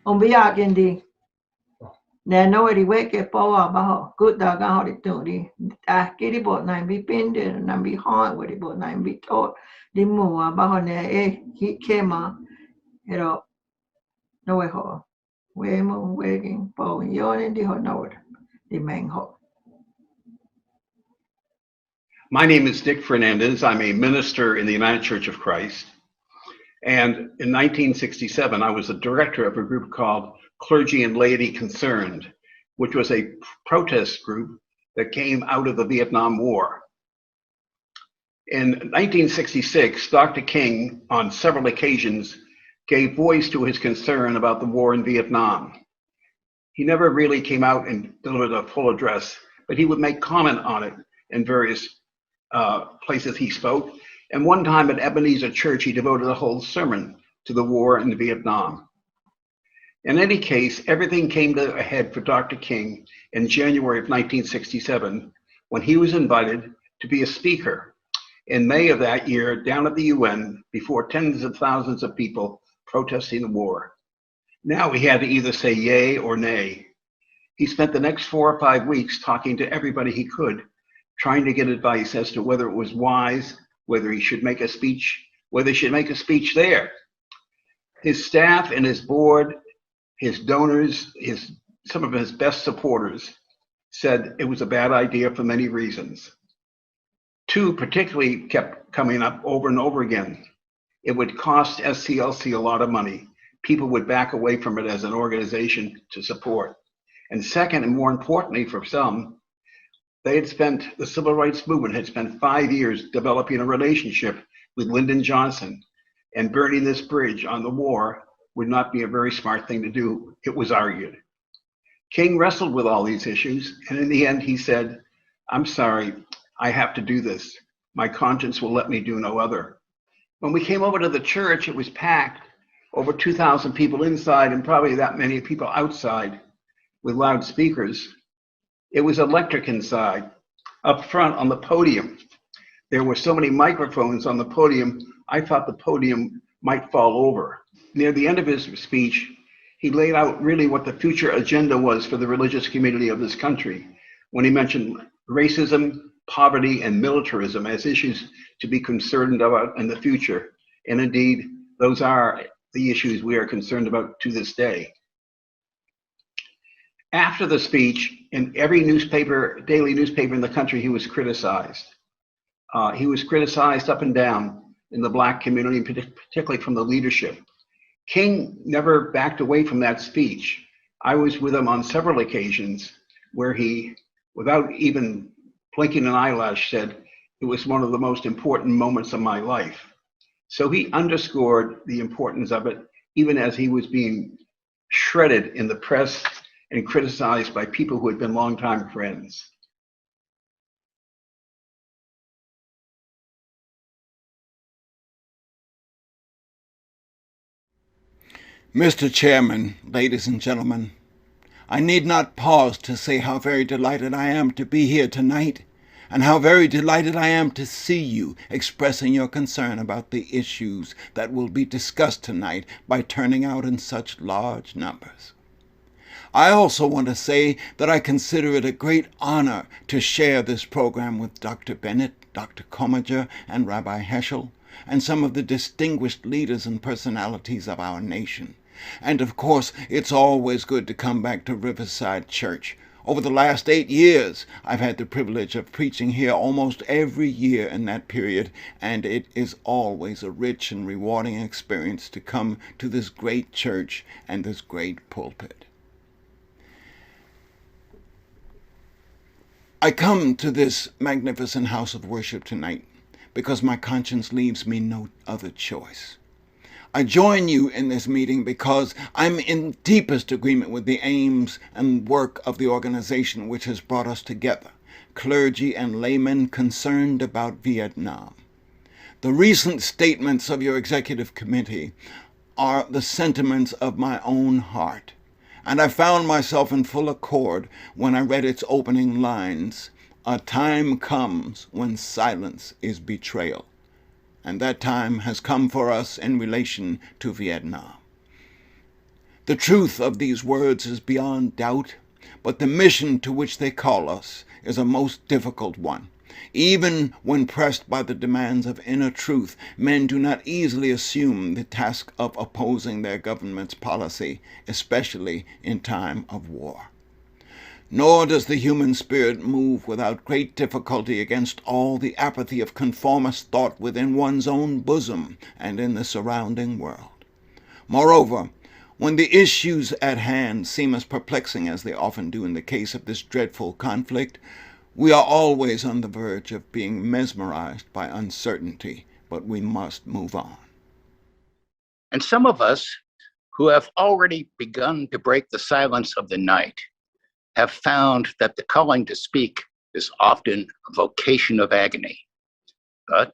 On biyakin nè nói đi quét cái bao bao họ cứ ta cái họ đi tưởng đi cái đi bộ này bị pin đi nằm bị hot với đi bộ này bị tốt đi mùa bao họ nè khi mà rồi nói họ quê mà quê cái bao nhiêu nên đi họ nói đi mang họ. My name is Dick Fernandez. I'm a minister in the United Church of Christ. And in 1967, I was the director of a group called Clergy and Laity Concerned, which was a protest group that came out of the Vietnam War. In 1966, Dr. King, on several occasions, gave voice to his concern about the war in Vietnam. He never really came out and delivered a full address, but he would make comment on it in various places he spoke. And one time at Ebenezer Church, he devoted a whole sermon to the war in Vietnam. In any case, everything came to a head for Dr. King in January of 1967, when he was invited to be a speaker in May of that year down at the UN before tens of thousands of people protesting the war. Now he had to either say yay or nay. He spent the next 4 or 5 weeks talking to everybody he could, trying to get advice as to whether it was wise, whether he should make a speech, whether he should make a speech there. His staff and his board, his donors, some of his best supporters said it was a bad idea for many reasons. 2 particularly kept coming up over and over again. It would cost SCLC a lot of money. People would back away from it as an organization to support. And second, and more importantly for some, the civil rights movement had spent 5 years developing a relationship with Lyndon Johnson, and burning this bridge on the war would not be a very smart thing to do, it was argued. King wrestled with all these issues, and in the end he said, "I'm sorry, I have to do this. My conscience will let me do no other." When we came over to the church, it was packed, over 2,000 people inside and probably that many people outside with loudspeakers. It was electric inside. Up front on the podium, there were so many microphones on the podium, I thought the podium might fall over. Near the end of his speech, he laid out really what the future agenda was for the religious community of this country when he mentioned racism, poverty, and militarism as issues to be concerned about in the future. And indeed, those are the issues we are concerned about to this day. After the speech, in every newspaper, daily newspaper in the country, he was criticized. He was criticized up and down in the Black community, particularly from the leadership. King never backed away from that speech. I was with him on several occasions where he, without even blinking an eyelash, said it was one of the most important moments of my life. So he underscored the importance of it, even as he was being shredded in the press and criticized by people who had been longtime friends. Mr. Chairman, ladies and gentlemen, I need not pause to say how very delighted I am to be here tonight, and how very delighted I am to see you expressing your concern about the issues that will be discussed tonight by turning out in such large numbers. I also want to say that I consider it a great honor to share this program with Dr. Bennett, Dr. Commager, and Rabbi Heschel, and some of the distinguished leaders and personalities of our nation. And of course, it's always good to come back to Riverside Church. Over the last 8 years, I've had the privilege of preaching here almost every year in that period, and it is always a rich and rewarding experience to come to this great church and this great pulpit. I come to this magnificent house of worship tonight because my conscience leaves me no other choice. I join you in this meeting because I'm in deepest agreement with the aims and work of the organization which has brought us together, clergy and laymen concerned about Vietnam. The recent statements of your executive committee are the sentiments of my own heart, and I found myself in full accord when I read its opening lines, "A time comes when silence is betrayal." And that time has come for us in relation to Vietnam. The truth of these words is beyond doubt, but the mission to which they call us is a most difficult one. Even when pressed by the demands of inner truth, men do not easily assume the task of opposing their government's policy, especially in time of war. Nor does the human spirit move without great difficulty against all the apathy of conformist thought within one's own bosom and in the surrounding world. Moreover, when the issues at hand seem as perplexing as they often do in the case of this dreadful conflict, we are always on the verge of being mesmerized by uncertainty, but we must move on. And some of us who have already begun to break the silence of the night have found that the calling to speak is often a vocation of agony. But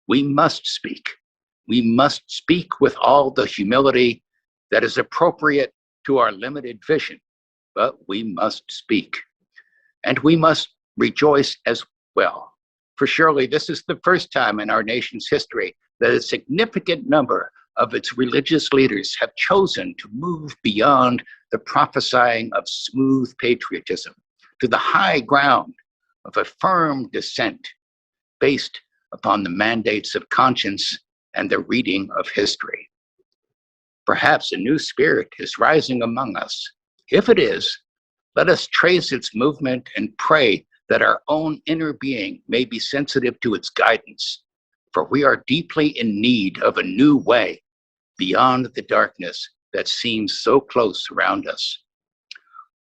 we must speak. We must speak with all the humility that is appropriate to our limited vision, but we must speak. And we must rejoice as well, for surely this is the first time in our nation's history that a significant number of its religious leaders have chosen to move beyond the prophesying of smooth patriotism to the high ground of a firm dissent based upon the mandates of conscience and the reading of history. Perhaps a new spirit is rising among us. If it is, let us trace its movement and pray that our own inner being may be sensitive to its guidance, for we are deeply in need of a new way beyond the darkness that seems so close around us.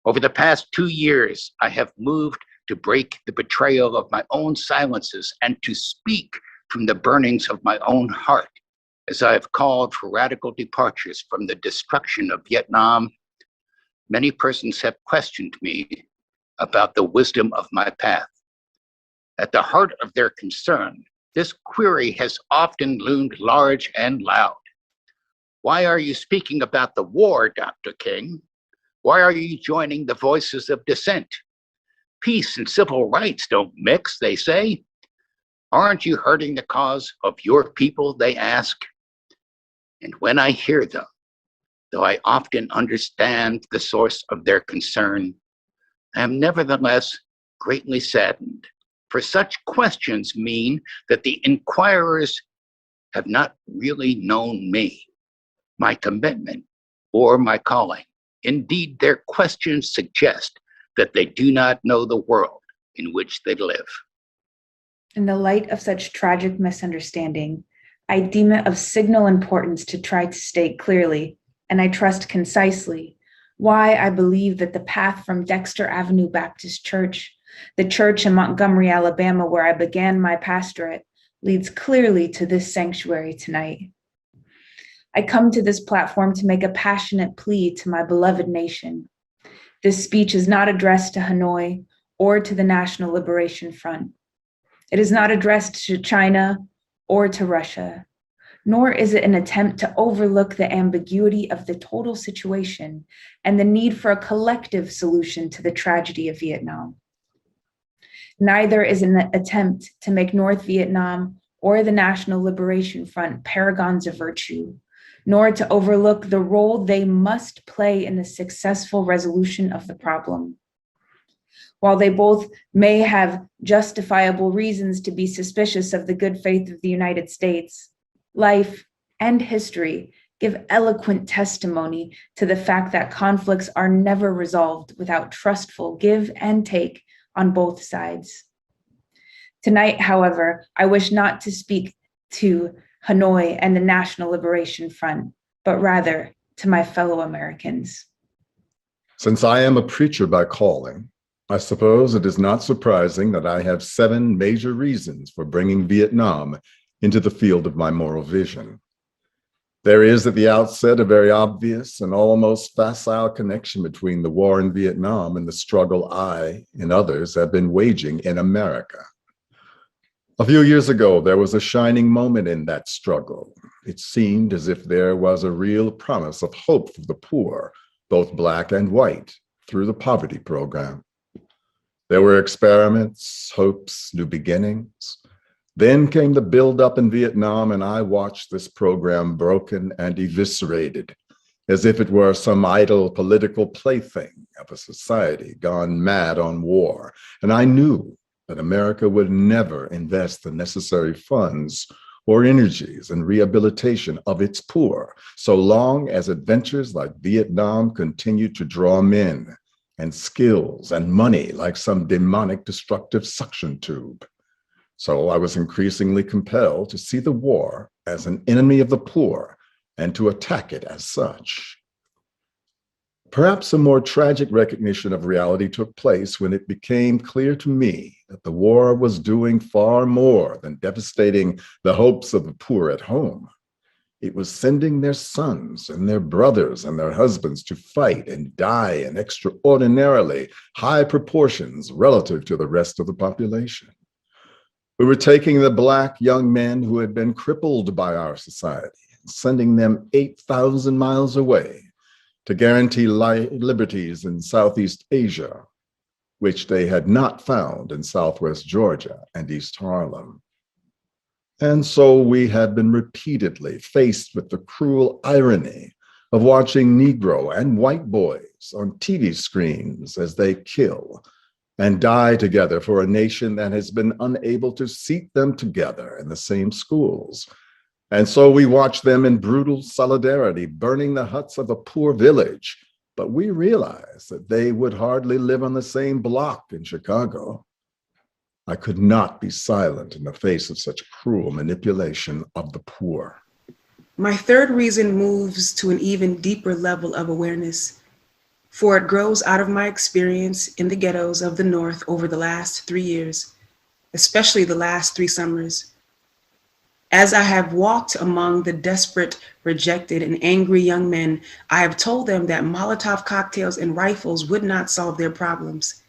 Over the past 2 years, I have moved to break the betrayal of my own silences and to speak from the burnings of my own heart, as I have called for radical departures from the destruction of Vietnam. Many persons have questioned me about the wisdom of my path. At the heart of their concern, this query has often loomed large and loud. Why are you speaking about the war, Dr. King? Why are you joining the voices of dissent? Peace and civil rights don't mix, they say. Aren't you hurting the cause of your people, they ask? And when I hear them, though I often understand the source of their concern, I am nevertheless greatly saddened, for such questions mean that the inquirers have not really known me, my commitment, or my calling. Indeed, their questions suggest that they do not know the world in which they live. In the light of such tragic misunderstanding, I deem it of signal importance to try to state clearly, and I trust concisely, why I believe that the path from Dexter Avenue Baptist Church, the church in Montgomery, Alabama, where I began my pastorate, leads clearly to this sanctuary tonight. I come to this platform to make a passionate plea to my beloved nation. This speech is not addressed to Hanoi or to the National Liberation Front. It is not addressed to China or to Russia, nor is it an attempt to overlook the ambiguity of the total situation and the need for a collective solution to the tragedy of Vietnam. Neither is an attempt to make North Vietnam or the National Liberation Front paragons of virtue, nor to overlook the role they must play in the successful resolution of the problem. While they both may have justifiable reasons to be suspicious of the good faith of the United States, life and history give eloquent testimony to the fact that conflicts are never resolved without trustful give and take on both sides. Tonight, however, I wish not to speak to Hanoi and the National Liberation Front, but rather to my fellow Americans. Since I am a preacher by calling, I suppose it is not surprising that I have 7 major reasons for bringing Vietnam into the field of my moral vision. There is at the outset a very obvious and almost facile connection between the war in Vietnam and the struggle I and others have been waging in America. A few years ago, there was a shining moment in that struggle. It seemed as if there was a real promise of hope for the poor, both Black and white, through the poverty program. There were experiments, hopes, new beginnings. Then came the buildup in Vietnam, and I watched this program broken and eviscerated, as if it were some idle political plaything of a society gone mad on war. And I knew that America would never invest the necessary funds or energies in rehabilitation of its poor, so long as adventures like Vietnam continued to draw men and skills and money like some demonic destructive suction tube. So I was increasingly compelled to see the war as an enemy of the poor and to attack it as such. Perhaps a more tragic recognition of reality took place when it became clear to me that the war was doing far more than devastating the hopes of the poor at home. It was sending their sons and their brothers and their husbands to fight and die in extraordinarily high proportions relative to the rest of the population. We were taking the Black young men who had been crippled by our society and sending them 8,000 miles away to guarantee liberties in Southeast Asia, which they had not found in Southwest Georgia and East Harlem. And so we had been repeatedly faced with the cruel irony of watching Negro and white boys on TV screens as they kill and die together for a nation that has been unable to seat them together in the same schools. And so we watched them in brutal solidarity burning the huts of a poor village, but we realized that they would hardly live on the same block in Chicago. I could not be silent in the face of such cruel manipulation of the poor. My third reason moves to an even deeper level of awareness, for it grows out of my experience in the ghettos of the North over the last 3 years, especially the last 3 summers. As I have walked among the desperate, rejected, and angry young men, I have told them that Molotov cocktails and rifles would not solve their problems.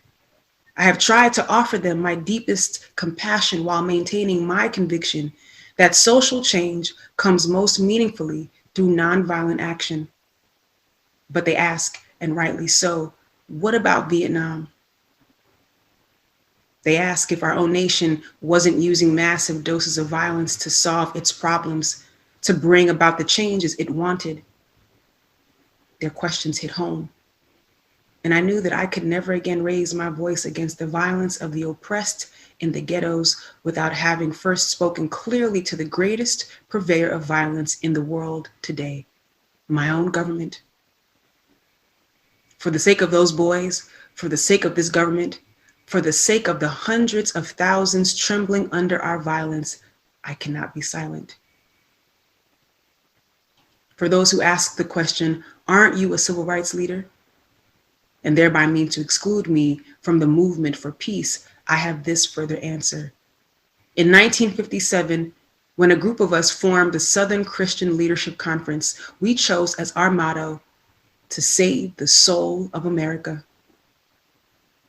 I have tried to offer them my deepest compassion while maintaining my conviction that social change comes most meaningfully through nonviolent action. But they ask, and rightly so, what about Vietnam? They ask if our own nation wasn't using massive doses of violence to solve its problems, to bring about the changes it wanted. Their questions hit home. And I knew that I could never again raise my voice against the violence of the oppressed in the ghettos without having first spoken clearly to the greatest purveyor of violence in the world today, my own government. For the sake of those boys, for the sake of this government, for the sake of the hundreds of thousands trembling under our violence, I cannot be silent. For those who ask the question, aren't you a civil rights leader? And thereby mean to exclude me from the movement for peace, I have this further answer. In 1957, when a group of us formed the Southern Christian Leadership Conference, we chose as our motto, to save the soul of America.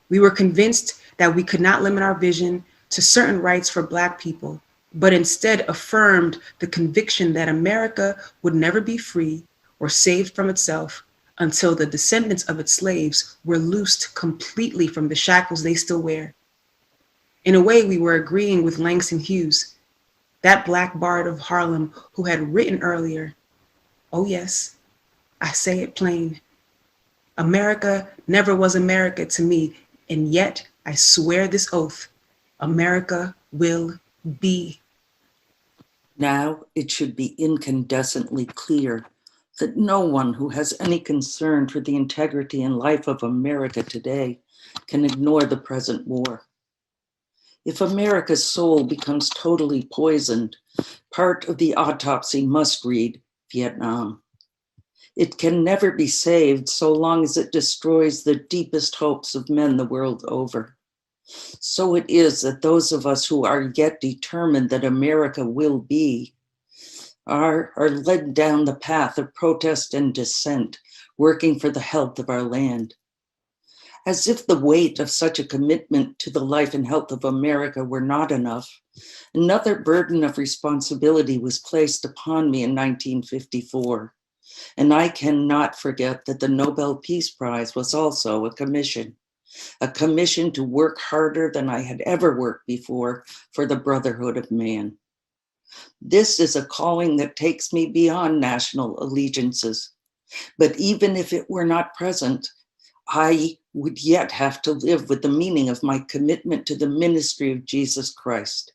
We were convinced that we could not limit our vision to certain rights for Black people, but instead affirmed the conviction that America would never be free or saved from itself until the descendants of its slaves were loosed completely from the shackles they still wear. In a way, we were agreeing with Langston Hughes, that Black bard of Harlem who had written earlier, oh yes, I say it plain, America never was America to me, and yet I swear this oath, America will be. Now it should be incandescently clear that no one who has any concern for the integrity and life of America today can ignore the present war. If America's soul becomes totally poisoned, part of the autopsy must read Vietnam. It can never be saved so long as it destroys the deepest hopes of men the world over. So it is that those of us who are yet determined that America will be are led down the path of protest and dissent, working for the health of our land. As if the weight of such a commitment to the life and health of America were not enough, another burden of responsibility was placed upon me in 1954. And I cannot forget that the Nobel Peace Prize was also a commission to work harder than I had ever worked before for the brotherhood of man. This is a calling that takes me beyond national allegiances. But even if it were not present, I would yet have to live with the meaning of my commitment to the ministry of Jesus Christ.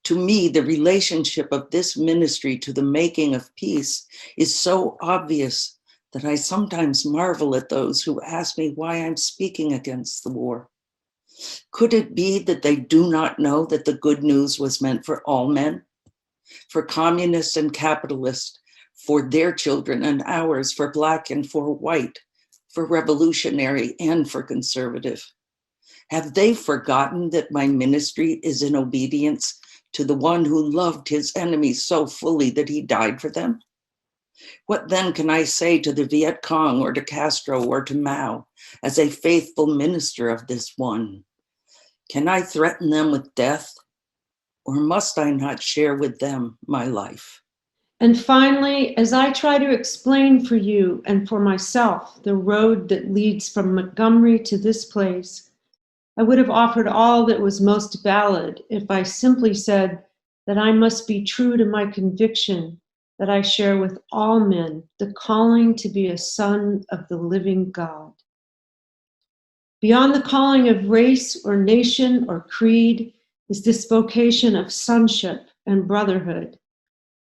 To me, the relationship of this ministry to the making of peace is so obvious that I sometimes marvel at those who ask me why I'm speaking against the war. Could it be that they do not know that the good news was meant for all men, for communist and capitalist, for their children and ours, for Black and for white, for revolutionary and for conservative? Have they forgotten that my ministry is in obedience to the one who loved his enemies so fully that he died for them? What then can I say to the Viet Cong or to Castro or to Mao as a faithful minister of this one? Can I threaten them with death, or must I not share with them my life? And finally, as I try to explain for you and for myself the road that leads from Montgomery to this place, I would have offered all that was most valid if I simply said that I must be true to my conviction that I share with all men the calling to be a son of the living God. Beyond the calling of race or nation or creed is this vocation of sonship and brotherhood.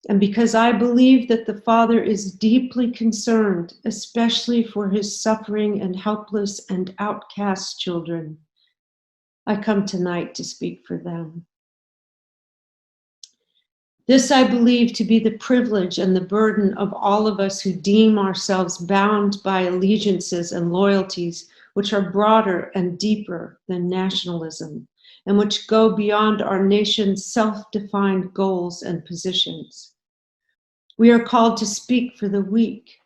And because I believe that the Father is deeply concerned, especially for his suffering and helpless and outcast children, I come tonight to speak for them. This I believe to be the privilege and the burden of all of us who deem ourselves bound by allegiances and loyalties which are broader and deeper than nationalism, and which go beyond our nation's self-defined goals and positions. We are called to speak for the weak,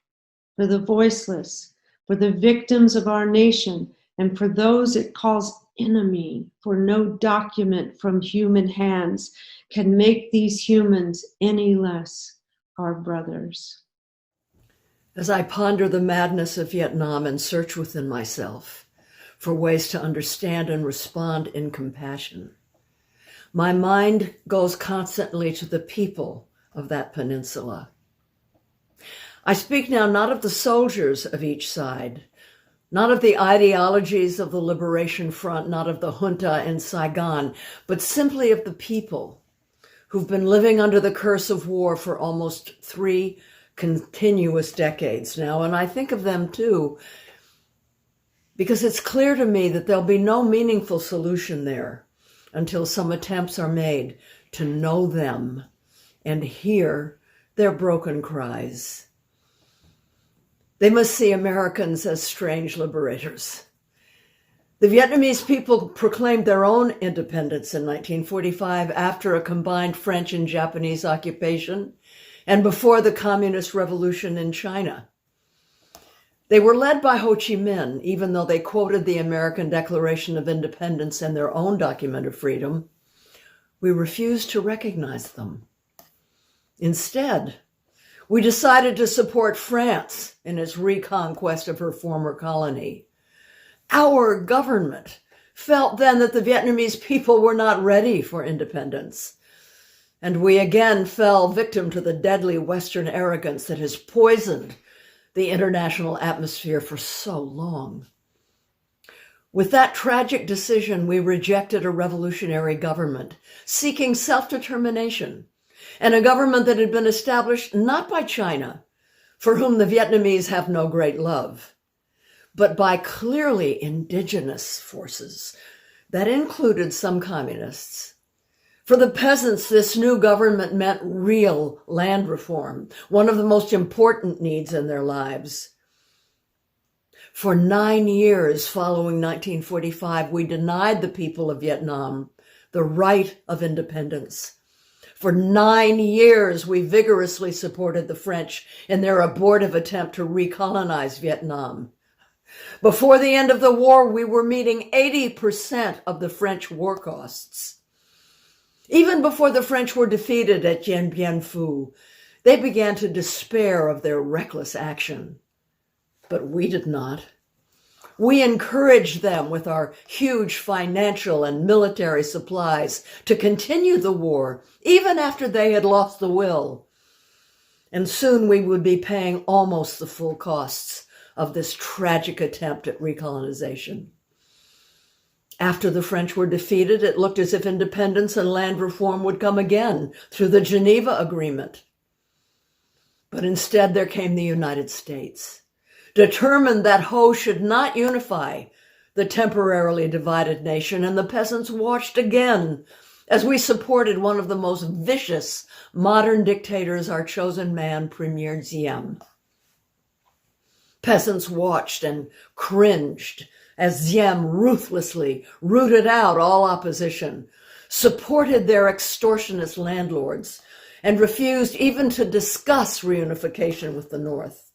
for the voiceless, for the victims of our nation, and for those it calls enemy, for no document from human hands can make these humans any less our brothers. As I ponder the madness of Vietnam and search within myself for ways to understand and respond in compassion, my mind goes constantly to the people of that peninsula. I speak now not of the soldiers of each side, not of the ideologies of the Liberation Front, not of the junta in Saigon, but simply of the people who've been living under the curse of war for almost 3 continuous decades now. And I think of them too, because it's clear to me that there'll be no meaningful solution there until some attempts are made to know them and hear their broken cries. They must see Americans as strange liberators. The Vietnamese people proclaimed their own independence in 1945 after a combined French and Japanese occupation and before the Communist Revolution in China. They were led by Ho Chi Minh, even though they quoted the American Declaration of Independence and their own document of freedom. We refused to recognize them. Instead, we decided to support France in its reconquest of her former colony. Our government felt then that the Vietnamese people were not ready for independence. And we again fell victim to the deadly Western arrogance that has poisoned the international atmosphere for so long. With that tragic decision, we rejected a revolutionary government seeking self-determination, and a government that had been established not by China, for whom the Vietnamese have no great love, but by clearly indigenous forces that included some communists. For the peasants, this new government meant real land reform, one of the most important needs in their lives. For 9 years following 1945, we denied the people of Vietnam the right of independence. For 9 years, we vigorously supported the French in their abortive attempt to recolonize Vietnam. Before the end of the war, we were meeting 80% of the French war costs. Even before the French were defeated at Dien Bien Phu, they began to despair of their reckless action. But we did not. We encouraged them with our huge financial and military supplies to continue the war, even after they had lost the will. And soon we would be paying almost the full costs of this tragic attempt at recolonization. After the French were defeated, it looked as if independence and land reform would come again through the Geneva Agreement. But instead there came the United States, determined that Ho should not unify the temporarily divided nation, and the peasants watched again as we supported one of the most vicious modern dictators our chosen man, Premier Diem. Peasants watched and cringed as Diem ruthlessly rooted out all opposition, supported their extortionist landlords, and refused even to discuss reunification with the North.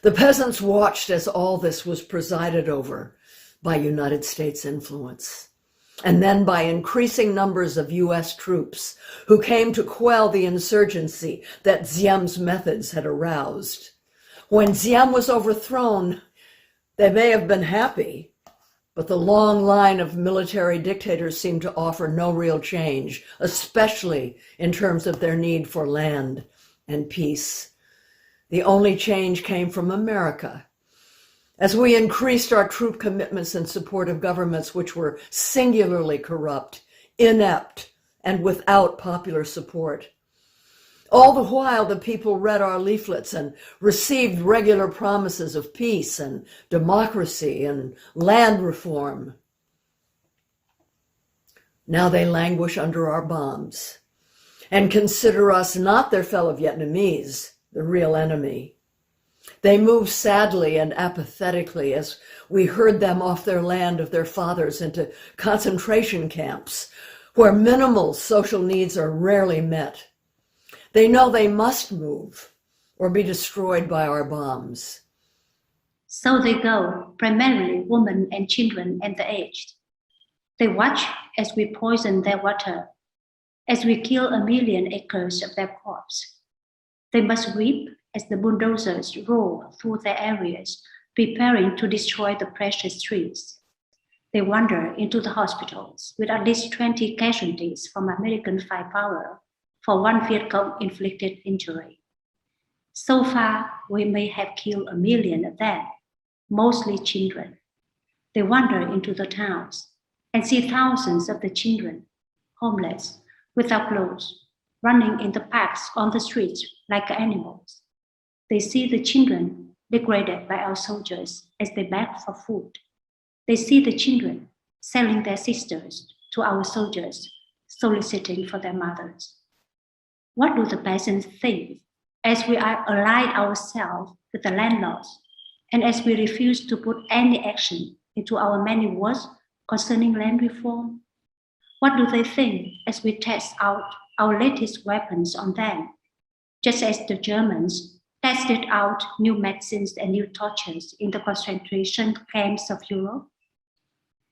The peasants watched as all this was presided over by United States influence, and then by increasing numbers of U.S. troops who came to quell the insurgency that Diem's methods had aroused. When Diem was overthrown, they may have been happy, but the long line of military dictators seemed to offer no real change, especially in terms of their need for land and peace. The only change came from America, as we increased our troop commitments in support of governments which were singularly corrupt, inept, and without popular support. All the while, the people read our leaflets and received regular promises of peace and democracy and land reform. Now they languish under our bombs and consider us not their fellow Vietnamese, the real enemy. They move sadly and apathetically as we herd them off their land of their fathers into concentration camps where minimal social needs are rarely met. They know they must move or be destroyed by our bombs. So they go, primarily women and children and the aged. They watch as we poison their water, as we kill 1 million acres of their crops. They must weep as the bulldozers roll through their areas, preparing to destroy the precious trees. They wander into the hospitals with at least 20 casualties from American firepower for one Viet Cong inflicted injury. So far, we may have killed 1 million of them, mostly children. They wander into the towns and see thousands of the children, homeless, without clothes, running in the parks on the streets like animals. They see the children degraded by our soldiers as they beg for food. They see the children selling their sisters to our soldiers, soliciting for their mothers. What do the peasants think as we ally ourselves with the landlords and as we refuse to put any action into our many words concerning land reform? What do they think as we test out our latest weapons on them, just as the Germans tested out new medicines and new tortures in the concentration camps of Europe?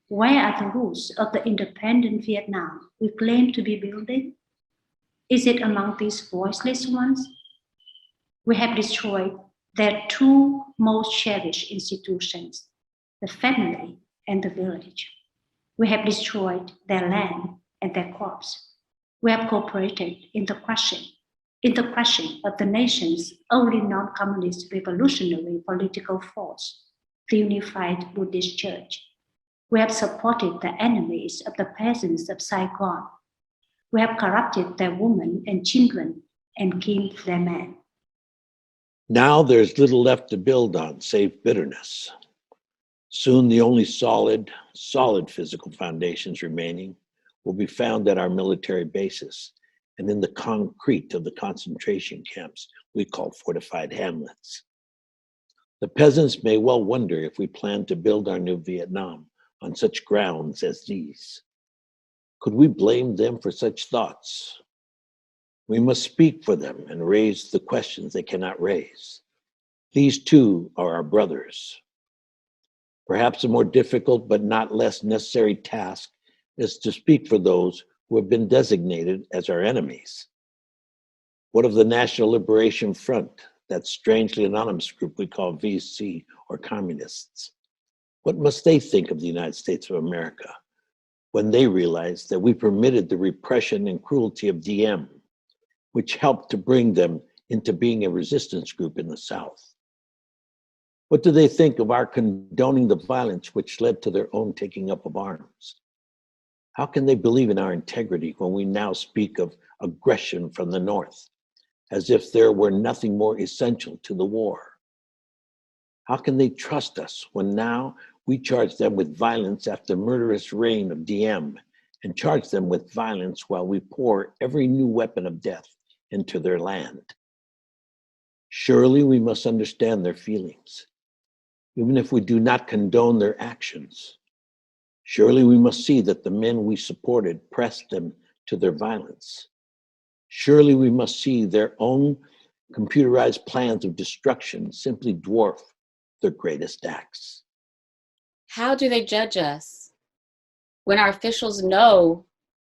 Where are the roots of the independent Vietnam we claim to be building? Is it among these voiceless ones? We have destroyed their two most cherished institutions, the family and the village. We have destroyed their land and their crops. We have cooperated in the crushing of the nation's only non-communist revolutionary political force, the Unified Buddhist Church. We have supported the enemies of the peasants of Saigon. We have corrupted their women and children and killed their men. Now there's little left to build on save bitterness. Soon the only solid physical foundations remaining will be found at our military bases and in the concrete of the concentration camps we call fortified hamlets. The peasants may well wonder if we plan to build our new Vietnam on such grounds as these. Could we blame them for such thoughts? We must speak for them and raise the questions they cannot raise. These too are our brothers. Perhaps a more difficult but not less necessary task is to speak for those who have been designated as our enemies. What of the National Liberation Front, that strangely anonymous group we call VC or communists? What must they think of the United States of America when they realize that we permitted the repression and cruelty of Diem which helped to bring them into being a resistance group in the South? What do they think of our condoning the violence which led to their own taking up of arms? How can they believe in our integrity when we now speak of aggression from the North, as if there were nothing more essential to the war? How can they trust us when now we charge them with violence after the murderous reign of Diem, and charge them with violence while we pour every new weapon of death into their land? Surely we must understand their feelings, even if we do not condone their actions. Surely we must see that the men we supported pressed them to their violence. Surely we must see their own computerized plans of destruction simply dwarf their greatest acts. How do they judge us when our officials know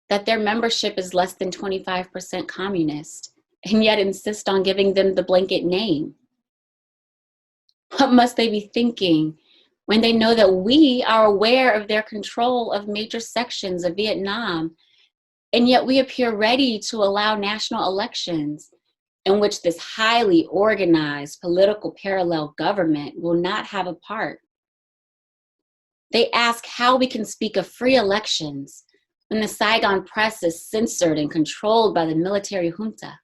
that their membership is less than 25% communist and yet insist on giving them the blanket name? What must they be thinking when they know that we are aware of their control of major sections of Vietnam, and yet we appear ready to allow national elections in which this highly organized political parallel government will not have a part? They ask how we can speak of free elections when the Saigon press is censored and controlled by the military junta.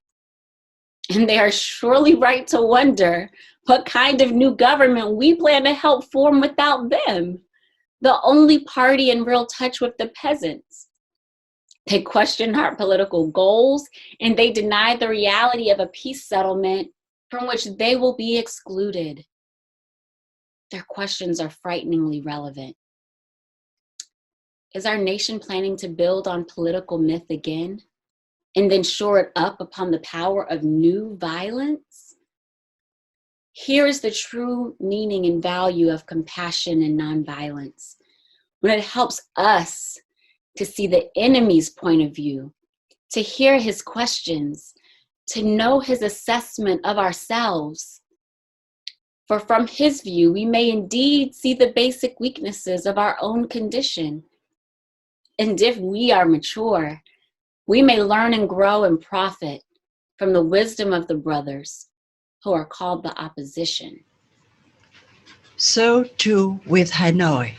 And they are surely right to wonder what kind of new government we plan to help form without them, the only party in real touch with the peasants. They question our political goals, and they deny the reality of a peace settlement from which they will be excluded. Their questions are frighteningly relevant. Is our nation planning to build on political myth again, and then shore it up upon the power of new violence? Here is the true meaning and value of compassion and nonviolence, when it helps us to see the enemy's point of view, to hear his questions, to know his assessment of ourselves. For from his view, we may indeed see the basic weaknesses of our own condition. And if we are mature, we may learn and grow and profit from the wisdom of the brothers who are called the opposition. So too with Hanoi.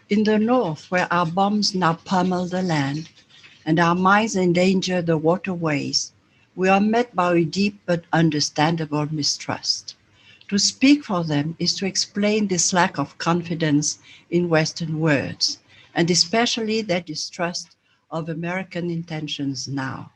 In the north, where our bombs now pummel the land and our mines endanger the waterways, we are met by a deep but understandable mistrust. To speak for them is to explain this lack of confidence in Western words, and especially their distrust of American intentions now.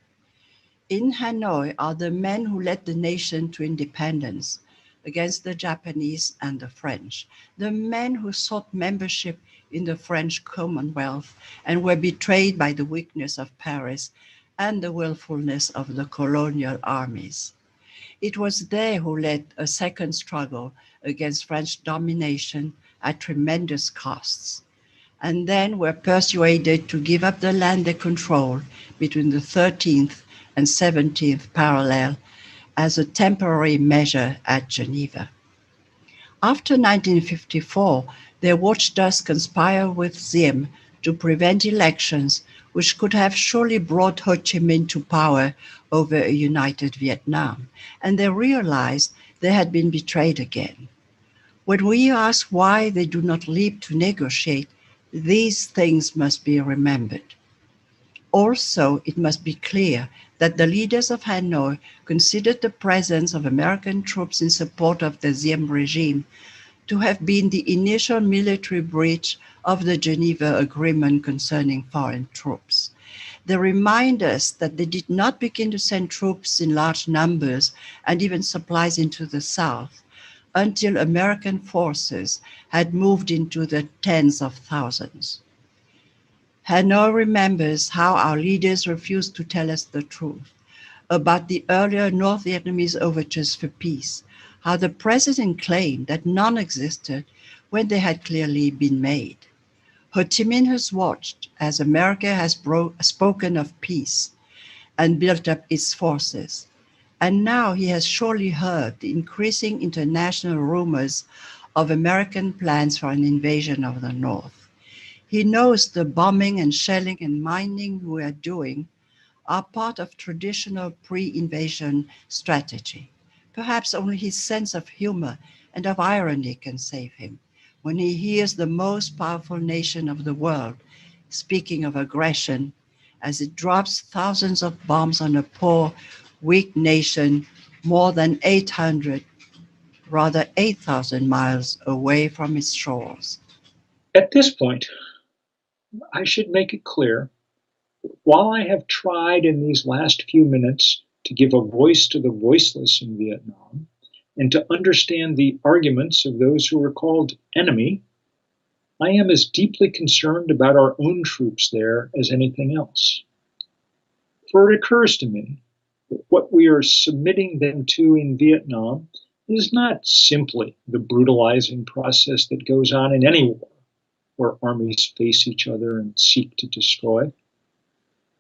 In Hanoi are the men who led the nation to independence against the Japanese and the French, the men who sought membership in the French Commonwealth and were betrayed by the weakness of Paris and the willfulness of the colonial armies. It was they who led a second struggle against French domination at tremendous costs, and then were persuaded to give up the land they controlled between the 13th and 17th parallel as a temporary measure at Geneva. After 1954, they watched us conspire with Diem to prevent elections which could have surely brought Ho Chi Minh to power over a united Vietnam, and they realized they had been betrayed again. When we ask why they do not leap to negotiate, these things must be remembered. Also, it must be clear that the leaders of Hanoi considered the presence of American troops in support of the Diem regime to have been the initial military breach of the Geneva Agreement concerning foreign troops. They remind us that they did not begin to send troops in large numbers and even supplies into the South until American forces had moved into the tens of thousands. Hanoi remembers how our leaders refused to tell us the truth about the earlier North Vietnamese overtures for peace, how the president claimed that none existed when they had clearly been made. Ho Chi Minh has watched as America has spoken of peace and built up its forces. And now he has surely heard the increasing international rumors of American plans for an invasion of the North. He knows the bombing and shelling and mining we are doing are part of traditional pre-invasion strategy. Perhaps only his sense of humor and of irony can save him when he hears the most powerful nation of the world speaking of aggression as it drops thousands of bombs on a poor, weak nation more than 8,000 miles away from its shores. At this point, I should make it clear that while I have tried in these last few minutes to give a voice to the voiceless in Vietnam and to understand the arguments of those who are called enemy, I am as deeply concerned about our own troops there as anything else. For it occurs to me that what we are submitting them to in Vietnam is not simply the brutalizing process that goes on in any war where armies face each other and seek to destroy.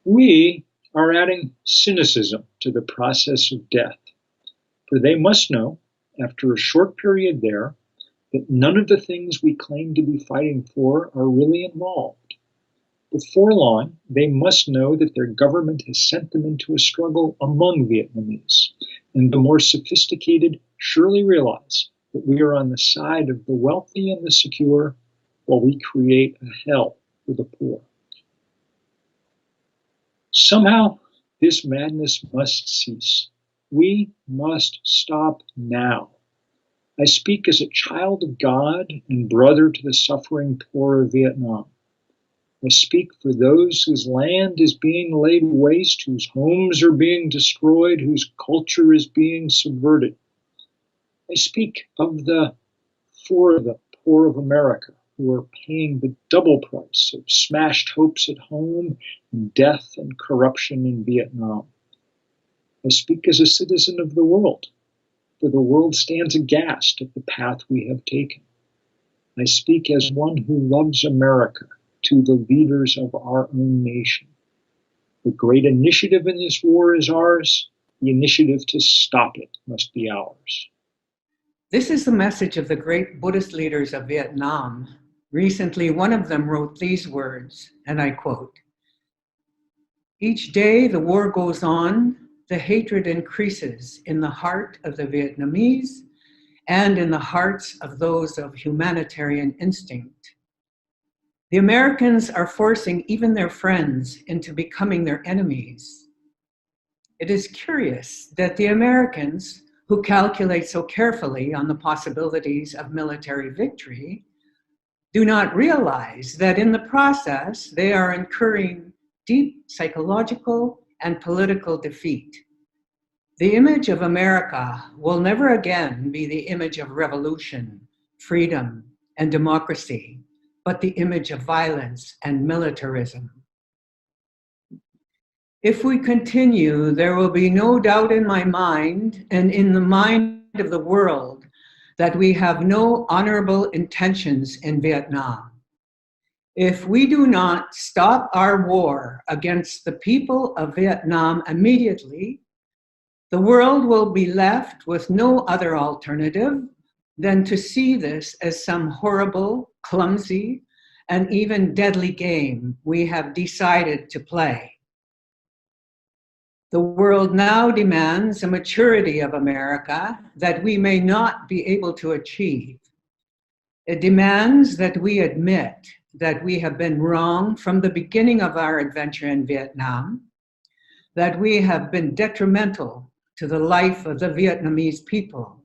We are adding cynicism to the process of death, for they must know, after a short period there, that none of the things we claim to be fighting for are really involved. Before long, they must know that their government has sent them into a struggle among Vietnamese, and the more sophisticated surely realize that we are on the side of the wealthy and the secure, while we create a hell for the poor. Somehow, this madness must cease. We must stop now. I speak as a child of God and brother to the suffering poor of Vietnam. I speak for those whose land is being laid waste, whose homes are being destroyed, whose culture is being subverted. I speak for the poor of America, who are paying the double price of smashed hopes at home and death and corruption in Vietnam. I speak as a citizen of the world, for the world stands aghast at the path we have taken. I speak as one who loves America to the leaders of our own nation. The great initiative in this war is ours. The initiative to stop it must be ours. This is the message of the great Buddhist leaders of Vietnam. Recently, one of them wrote these words, and I quote, "Each day the war goes on, the hatred increases in the heart of the Vietnamese and in the hearts of those of humanitarian instinct. The Americans are forcing even their friends into becoming their enemies. It is curious that the Americans, who calculate so carefully on the possibilities of military victory, do not realize that in the process they are incurring deep psychological and political defeat. The image of America will never again be the image of revolution, freedom, and democracy, but the image of violence and militarism. If we continue, there will be no doubt in my mind and in the mind of the world that we have no honorable intentions in Vietnam. If we do not stop our war against the people of Vietnam immediately, the world will be left with no other alternative than to see this as some horrible, clumsy, and even deadly game we have decided to play. The world now demands a maturity of America that we may not be able to achieve. It demands that we admit that we have been wrong from the beginning of our adventure in Vietnam, that we have been detrimental to the life of the Vietnamese people.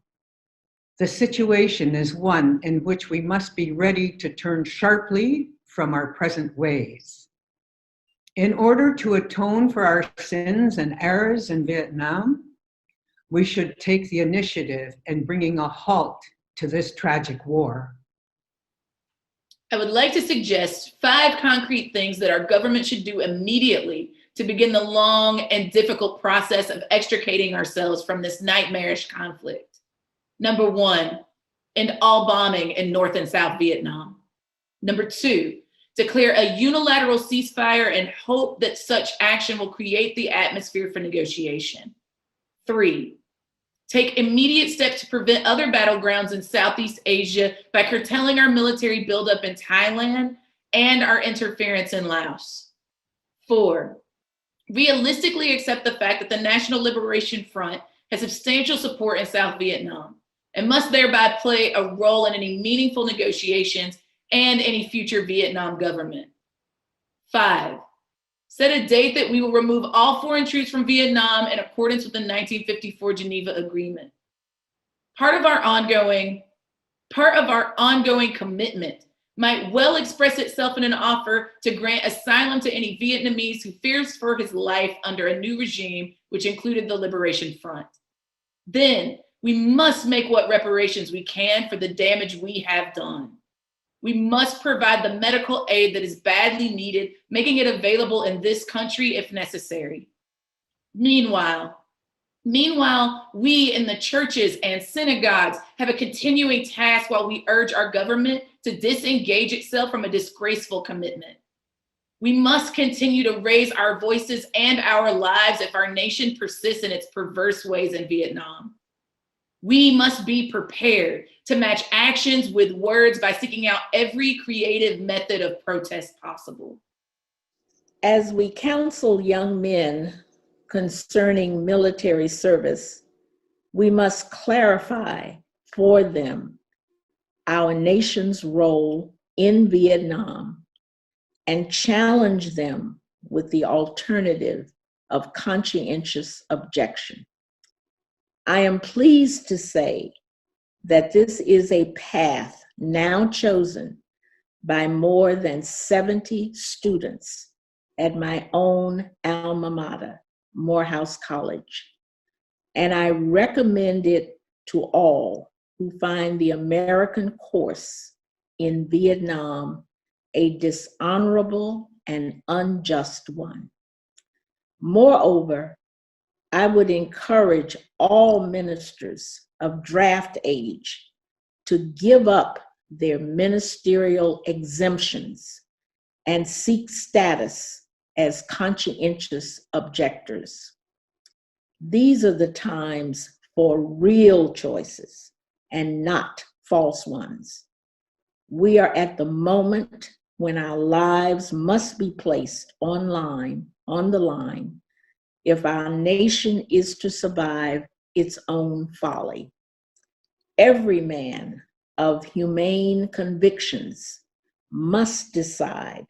The situation is one in which we must be ready to turn sharply from our present ways. In order to atone for our sins and errors in Vietnam, we should take the initiative in bringing a halt to this tragic war. I would like to suggest 5 concrete things that our government should do immediately to begin the long and difficult process of extricating ourselves from this nightmarish conflict. Number 1, end all bombing in North and South Vietnam. Number 2, declare a unilateral ceasefire and hope that such action will create the atmosphere for negotiation. 3, take immediate steps to prevent other battlegrounds in Southeast Asia by curtailing our military buildup in Thailand and our interference in Laos. 4, Realistically accept the fact that the National Liberation Front has substantial support in South Vietnam and must thereby play a role in any meaningful negotiations and any future Vietnam government. 5, set a date that we will remove all foreign troops from Vietnam in accordance with the 1954 Geneva Agreement. Part of our ongoing commitment might well express itself in an offer to grant asylum to any Vietnamese who fears for his life under a new regime, which included the Liberation Front. Then we must make what reparations we can for the damage we have done. We must provide the medical aid that is badly needed, making it available in this country if necessary. Meanwhile, we in the churches and synagogues have a continuing task while we urge our government to disengage itself from a disgraceful commitment. We must continue to raise our voices and our lives if our nation persists in its perverse ways in Vietnam. We must be prepared to match actions with words by seeking out every creative method of protest possible. As we counsel young men concerning military service, we must clarify for them our nation's role in Vietnam and challenge them with the alternative of conscientious objection. I am pleased to say that this is a path now chosen by more than 70 students at my own alma mater, Morehouse College, and I recommend it to all who find the American course in Vietnam a dishonorable and unjust one. Moreover, I would encourage all ministers of draft age to give up their ministerial exemptions and seek status as conscientious objectors. These are the times for real choices and not false ones. We are at the moment when our lives must be placed on the line, if our nation is to survive its own folly. Every man of humane convictions must decide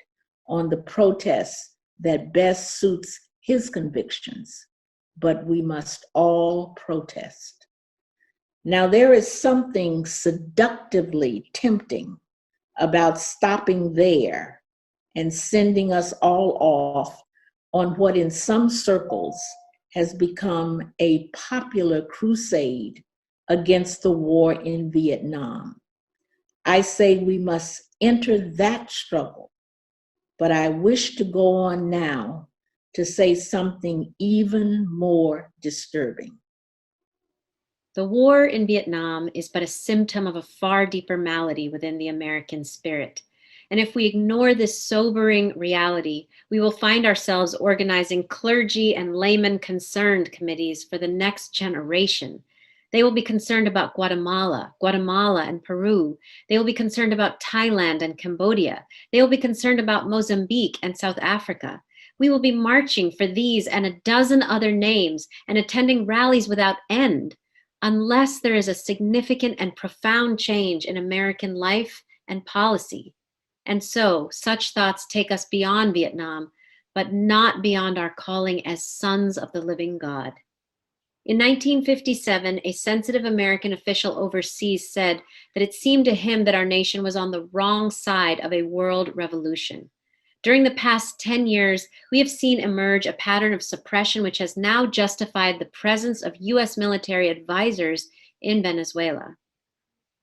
on the protest that best suits his convictions, but we must all protest. Now, there is something seductively tempting about stopping there and sending us all off on what in some circles has become a popular crusade against the war in Vietnam. I say we must enter that struggle, but I wish to go on now to say something even more disturbing. The war in Vietnam is but a symptom of a far deeper malady within the American spirit. And if we ignore this sobering reality, we will find ourselves organizing clergy and laymen concerned committees for the next generation. They will be concerned about Guatemala and Peru. They will be concerned about Thailand and Cambodia. They will be concerned about Mozambique and South Africa. We will be marching for these and a dozen other names and attending rallies without end, unless there is a significant and profound change in American life and policy. And so, such thoughts take us beyond Vietnam, but not beyond our calling as sons of the living God. In 1957, a sensitive American official overseas said that it seemed to him that our nation was on the wrong side of a world revolution. During the past 10 years, we have seen emerge a pattern of suppression which has now justified the presence of US military advisors in Venezuela.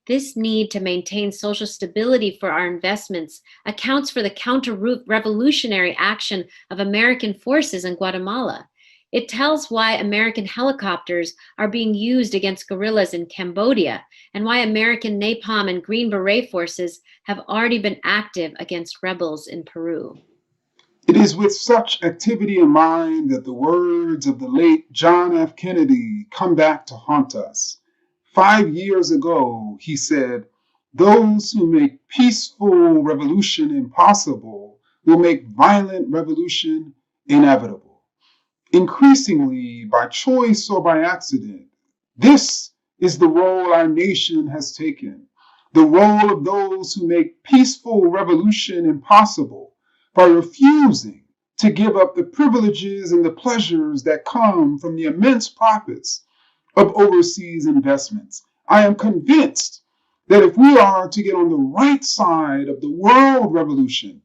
This need to maintain social stability for our investments accounts for the counter-revolutionary action of American forces in Guatemala. It tells why American helicopters are being used against guerrillas in Cambodia and why American napalm and Green Beret forces have already been active against rebels in Peru. It is with such activity in mind that the words of the late John F. Kennedy come back to haunt us. 5 years ago, he said, "Those who make peaceful revolution impossible will make violent revolution inevitable." increasingly by choice or by accident. This is the role our nation has taken, the role of those who make peaceful revolution impossible by refusing to give up the privileges and the pleasures that come from the immense profits of overseas investments. I am convinced that if we are to get on the right side of the world revolution,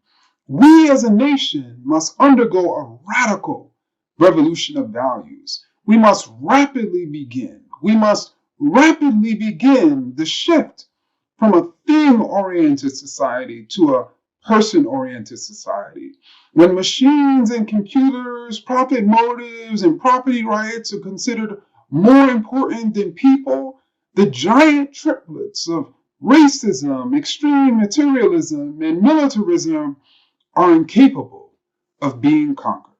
we as a nation must undergo a radical revolution of values. We must rapidly begin the shift from a thing-oriented society to a person-oriented society. When machines and computers, profit motives, and property rights are considered more important than people, the giant triplets of racism, extreme materialism, and militarism are incapable of being conquered.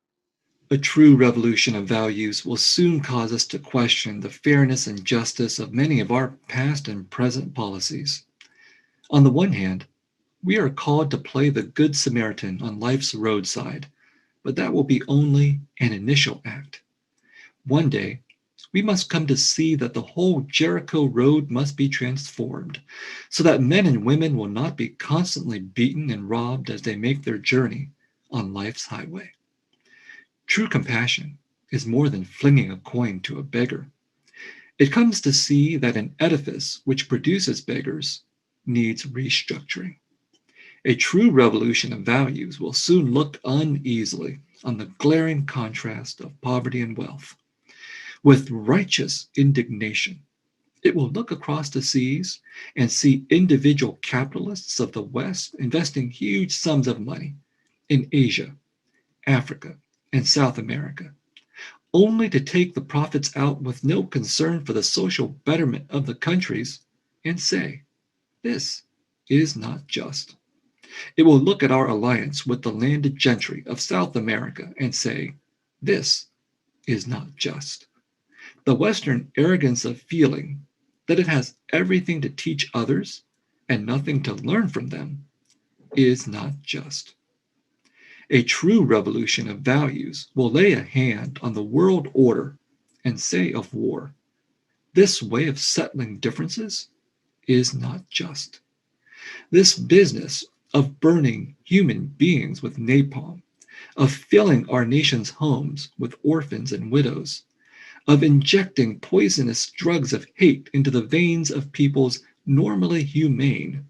A true revolution of values will soon cause us to question the fairness and justice of many of our past and present policies. On the one hand, we are called to play the Good Samaritan on life's roadside, but that will be only an initial act. One day, we must come to see that the whole Jericho road must be transformed, so that men and women will not be constantly beaten and robbed as they make their journey on life's highway. True compassion is more than flinging a coin to a beggar. It comes to see that an edifice which produces beggars needs restructuring. A true revolution of values will soon look uneasily on the glaring contrast of poverty and wealth. With righteous indignation, it will look across the seas and see individual capitalists of the West investing huge sums of money in Asia, Africa, and South America, only to take the profits out with no concern for the social betterment of the countries and say, this is not just. It will look at our alliance with the landed gentry of South America and say, this is not just. The Western arrogance of feeling that it has everything to teach others and nothing to learn from them is not just. A true revolution of values will lay a hand on the world order and say of war, this way of settling differences is not just. This business of burning human beings with napalm, of filling our nation's homes with orphans and widows, of injecting poisonous drugs of hate into the veins of peoples normally humane,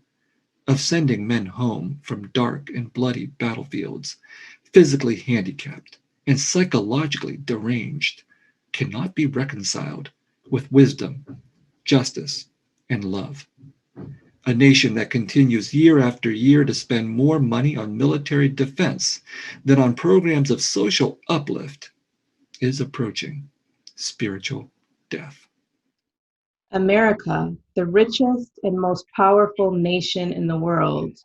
of sending men home from dark and bloody battlefields, physically handicapped and psychologically deranged, cannot be reconciled with wisdom, justice, and love. A nation that continues year after year to spend more money on military defense than on programs of social uplift is approaching spiritual death. America, the richest and most powerful nation in the world,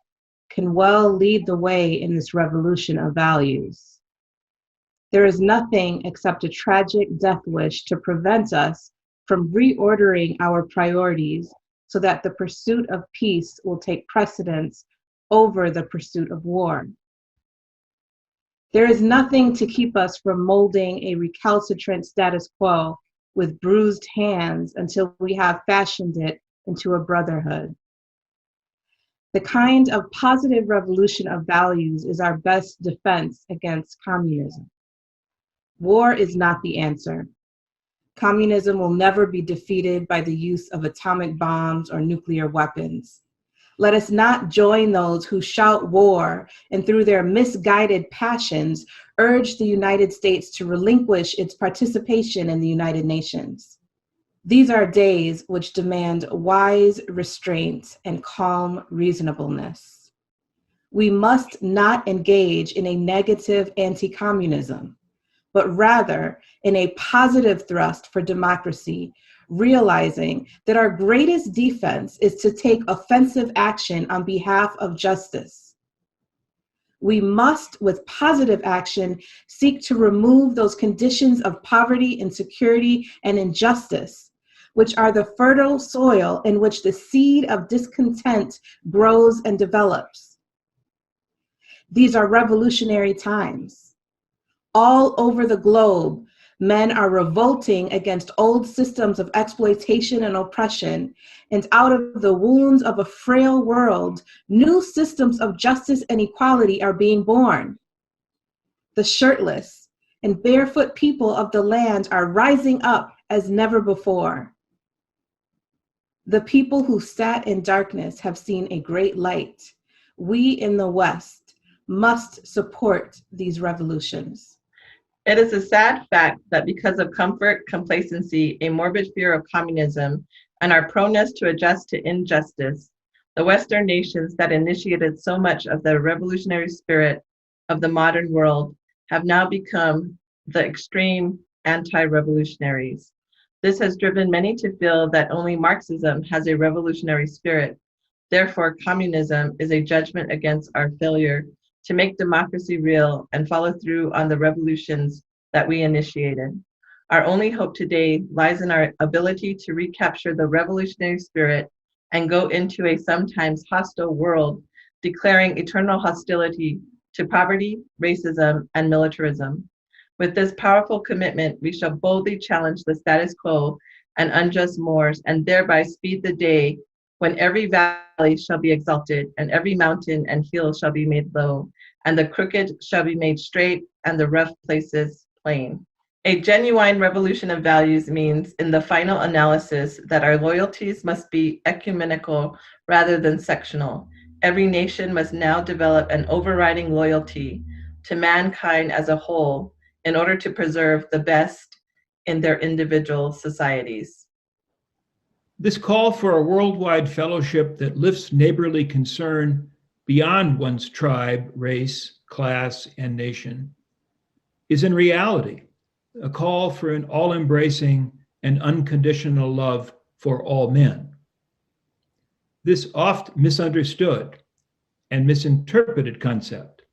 can well lead the way in this revolution of values. There is nothing except a tragic death wish to prevent us from reordering our priorities so that the pursuit of peace will take precedence over the pursuit of war. There is nothing to keep us from molding a recalcitrant status quo with bruised hands until we have fashioned it into a brotherhood. The kind of positive revolution of values is our best defense against communism. War is not the answer. Communism will never be defeated by the use of atomic bombs or nuclear weapons. Let us not join those who shout war and through their misguided passions urge the United States to relinquish its participation in the United Nations. These are days which demand wise restraint and calm reasonableness. We must not engage in a negative anti-communism, but rather in a positive thrust for democracy, realizing that our greatest defense is to take offensive action on behalf of justice. We must, with positive action, seek to remove those conditions of poverty, insecurity, and injustice, which are the fertile soil in which the seed of discontent grows and develops. These are revolutionary times. All over the globe, men are revolting against old systems of exploitation and oppression, and out of the wounds of a frail world, new systems of justice and equality are being born. The shirtless and barefoot people of the land are rising up as never before. The people who sat in darkness have seen a great light. We in the West must support these revolutions. It is a sad fact that because of comfort, complacency, a morbid fear of communism, and our proneness to adjust to injustice, the Western nations that initiated so much of the revolutionary spirit of the modern world have now become the extreme anti-revolutionaries. This has driven many to feel that only Marxism has a revolutionary spirit. Therefore, communism is a judgment against our failure to make democracy real and follow through on the revolutions that we initiated. Our only hope today lies in our ability to recapture the revolutionary spirit and go into a sometimes hostile world, declaring eternal hostility to poverty, racism, and militarism. With this powerful commitment, we shall boldly challenge the status quo and unjust mores, and thereby speed the day when every valley shall be exalted, and every mountain and hill shall be made low, and the crooked shall be made straight, and the rough places plain. A genuine revolution of values means, in the final analysis, that our loyalties must be ecumenical rather than sectional. Every nation must now develop an overriding loyalty to mankind as a whole in order to preserve the best in their individual societies. This call for a worldwide fellowship that lifts neighborly concern beyond one's tribe, race, class, and nation is in reality a call for an all-embracing and unconditional love for all men. This oft misunderstood and misinterpreted concept,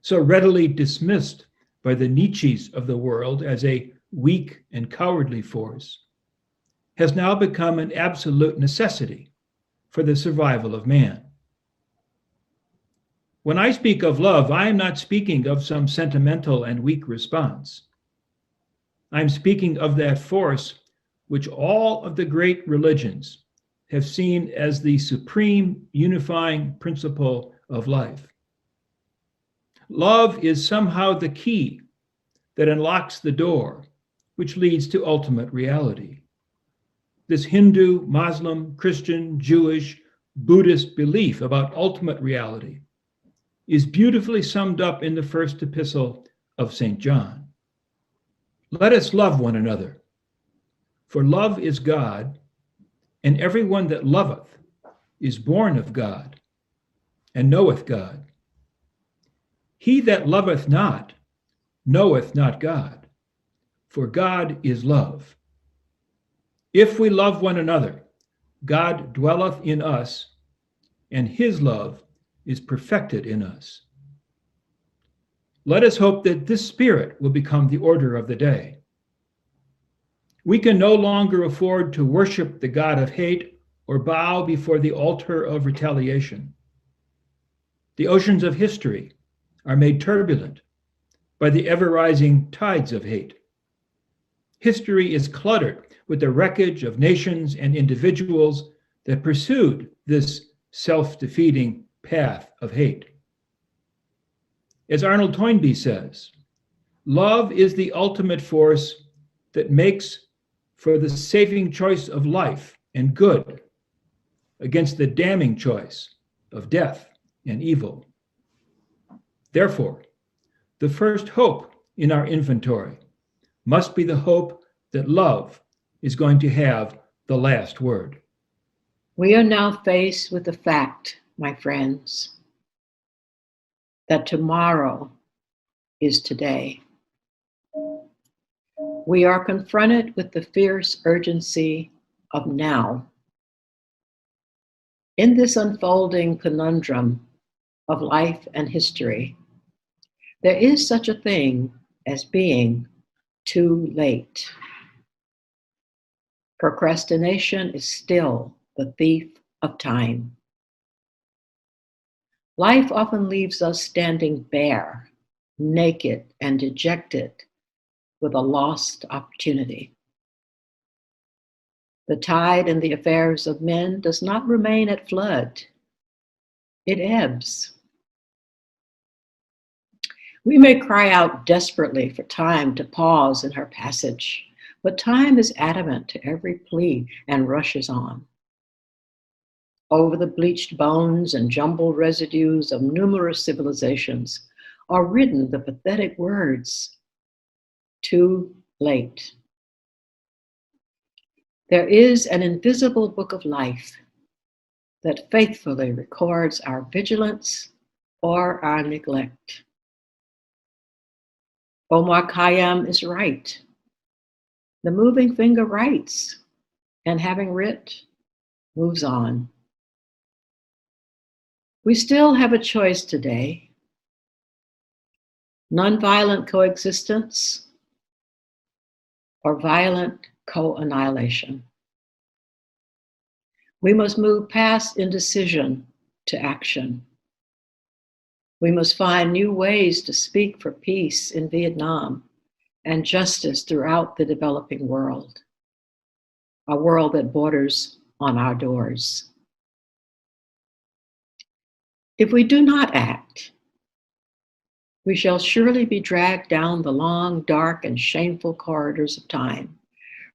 so readily dismissed by the Nietzsches of the world as a weak and cowardly force, has now become an absolute necessity for the survival of man. When I speak of love, I am not speaking of some sentimental and weak response. I'm speaking of that force which all of the great religions have seen as the supreme unifying principle of life. Love is somehow the key that unlocks the door which leads to ultimate reality. This Hindu, Muslim, Christian, Jewish, Buddhist belief about ultimate reality is beautifully summed up in the first epistle of St. John. Let us love one another, for love is God, and everyone that loveth is born of God, and knoweth God. He that loveth not knoweth not God, for God is love. If we love one another, God dwelleth in us, and his love is perfected in us. Let us hope that this spirit will become the order of the day. We can no longer afford to worship the God of hate or bow before the altar of retaliation. The oceans of history are made turbulent by the ever-rising tides of hate. History is cluttered with the wreckage of nations and individuals that pursued this self-defeating path of hate. As Arnold Toynbee says, love is the ultimate force that makes for the saving choice of life and good against the damning choice of death and evil. Therefore, the first hope in our inventory must be the hope that love is going to have the last word. We are now faced with the fact, my friends, that tomorrow is today. We are confronted with the fierce urgency of now. In this unfolding conundrum of life and history, there is such a thing as being too late. Procrastination is still the thief of time. Life often leaves us standing bare, naked and dejected with a lost opportunity. The tide in the affairs of men does not remain at flood. It ebbs. We may cry out desperately for time to pause in her passage, but time is adamant to every plea and rushes on. Over the bleached bones and jumbled residues of numerous civilizations are written the pathetic words, "Too late." There is an invisible book of life that faithfully records our vigilance or our neglect. Omar Khayyam is right. The moving finger writes, and having writ, moves on. We still have a choice today. Nonviolent coexistence or violent co-annihilation. We must move past indecision to action. We must find new ways to speak for peace in Vietnam and justice throughout the developing world, a world that borders on our doors. If we do not act, we shall surely be dragged down the long, dark, and shameful corridors of time,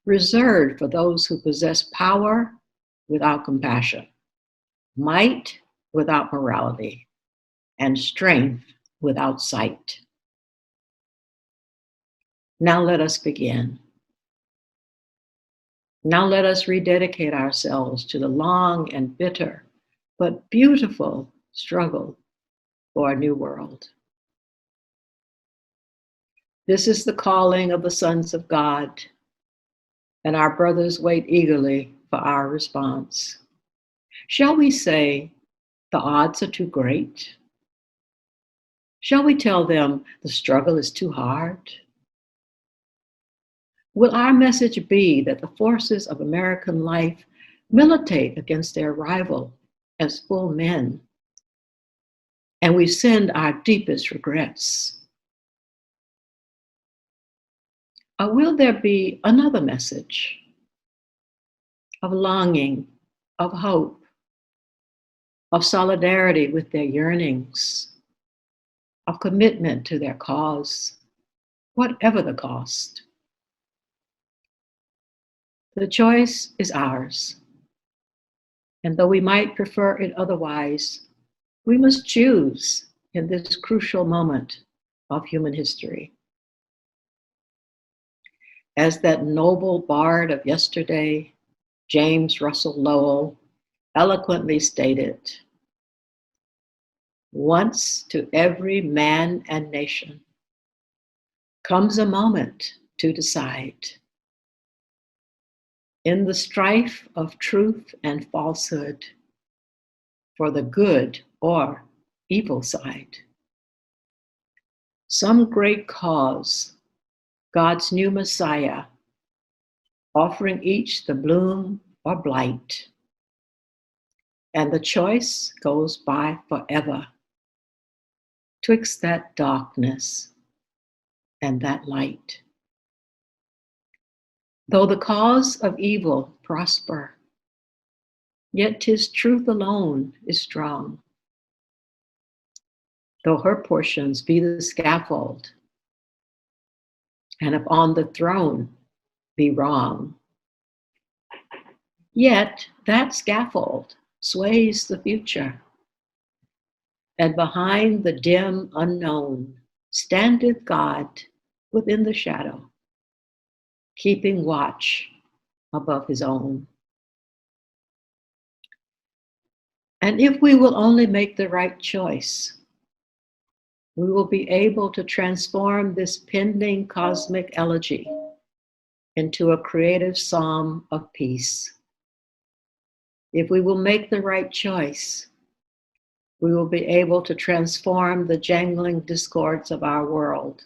reserved for those who possess power without compassion, might without morality, and strength without sight. Now let us begin. Now let us rededicate ourselves to the long and bitter, but beautiful struggle for a new world. This is the calling of the sons of God, and our brothers wait eagerly for our response. Shall we say the odds are too great? Shall we tell them the struggle is too hard? Will our message be that the forces of American life militate against their rival as full men, and we send our deepest regrets? Or will there be another message of longing, of hope, of solidarity with their yearnings, of commitment to their cause, whatever the cost? The choice is ours. And though we might prefer it otherwise, we must choose in this crucial moment of human history. As that noble bard of yesterday, James Russell Lowell, eloquently stated, "Once to every man and nation comes a moment to decide. In the strife of truth and falsehood, for the good or evil side. Some great cause, God's new Messiah, offering each the bloom or blight. And the choice goes by forever, twixt that darkness and that light. Though the cause of evil prosper, yet 'tis truth alone is strong. Though her portions be the scaffold, and upon the throne be wrong, yet that scaffold sways the future, and behind the dim unknown standeth God within the shadow, keeping watch above his own. And if we will only make the right choice, we will be able to transform this pending cosmic elegy into a creative psalm of peace. If we will make the right choice, we will be able to transform the jangling discords of our world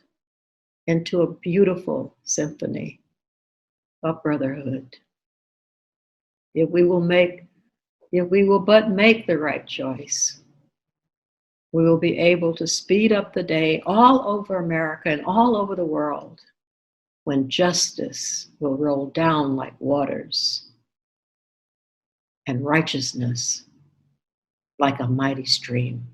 into a beautiful symphony of brotherhood. If we will but make the right choice, we will be able to speed up the day all over America and all over the world when justice will roll down like waters and righteousness like a mighty stream.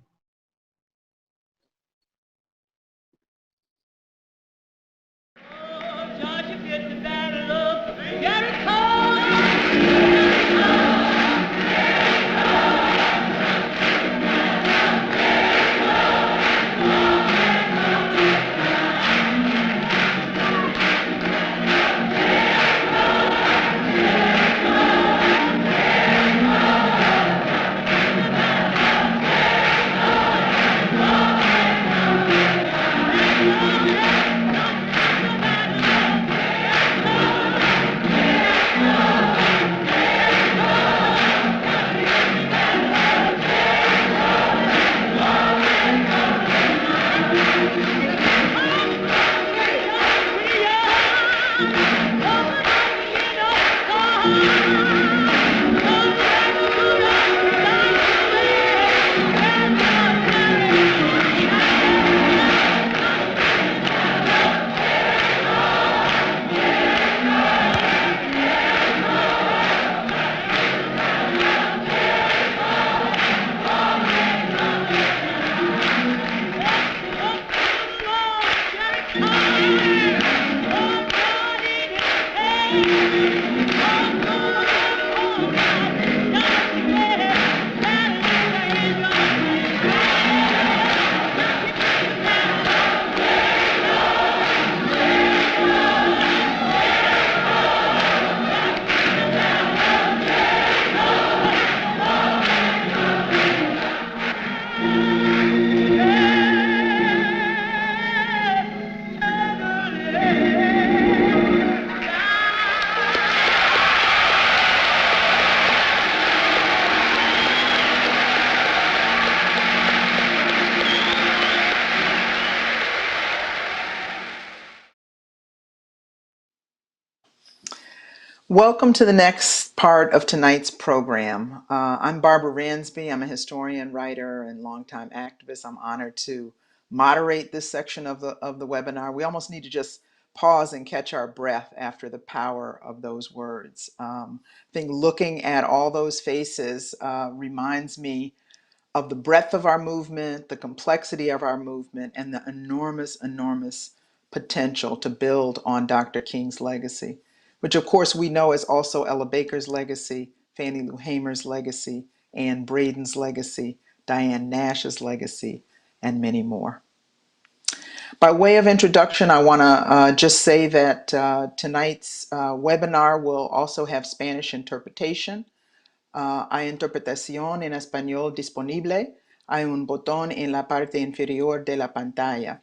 Welcome to the next part of tonight's program. I'm Barbara Ransby. I'm a historian, writer, and longtime activist. I'm honored to moderate this section of the webinar. We almost need to just pause and catch our breath after the power of those words. I think looking at all those faces reminds me of the breadth of our movement, the complexity of our movement, and the enormous potential to build on Dr. King's legacy, which of course we know is also Ella Baker's legacy, Fannie Lou Hamer's legacy, Anne Braden's legacy, Diane Nash's legacy, and many more. By way of introduction, I want to just say that tonight's webinar will also have Spanish interpretation. Hay interpretación en español disponible. Hay un botón en la parte inferior de la pantalla.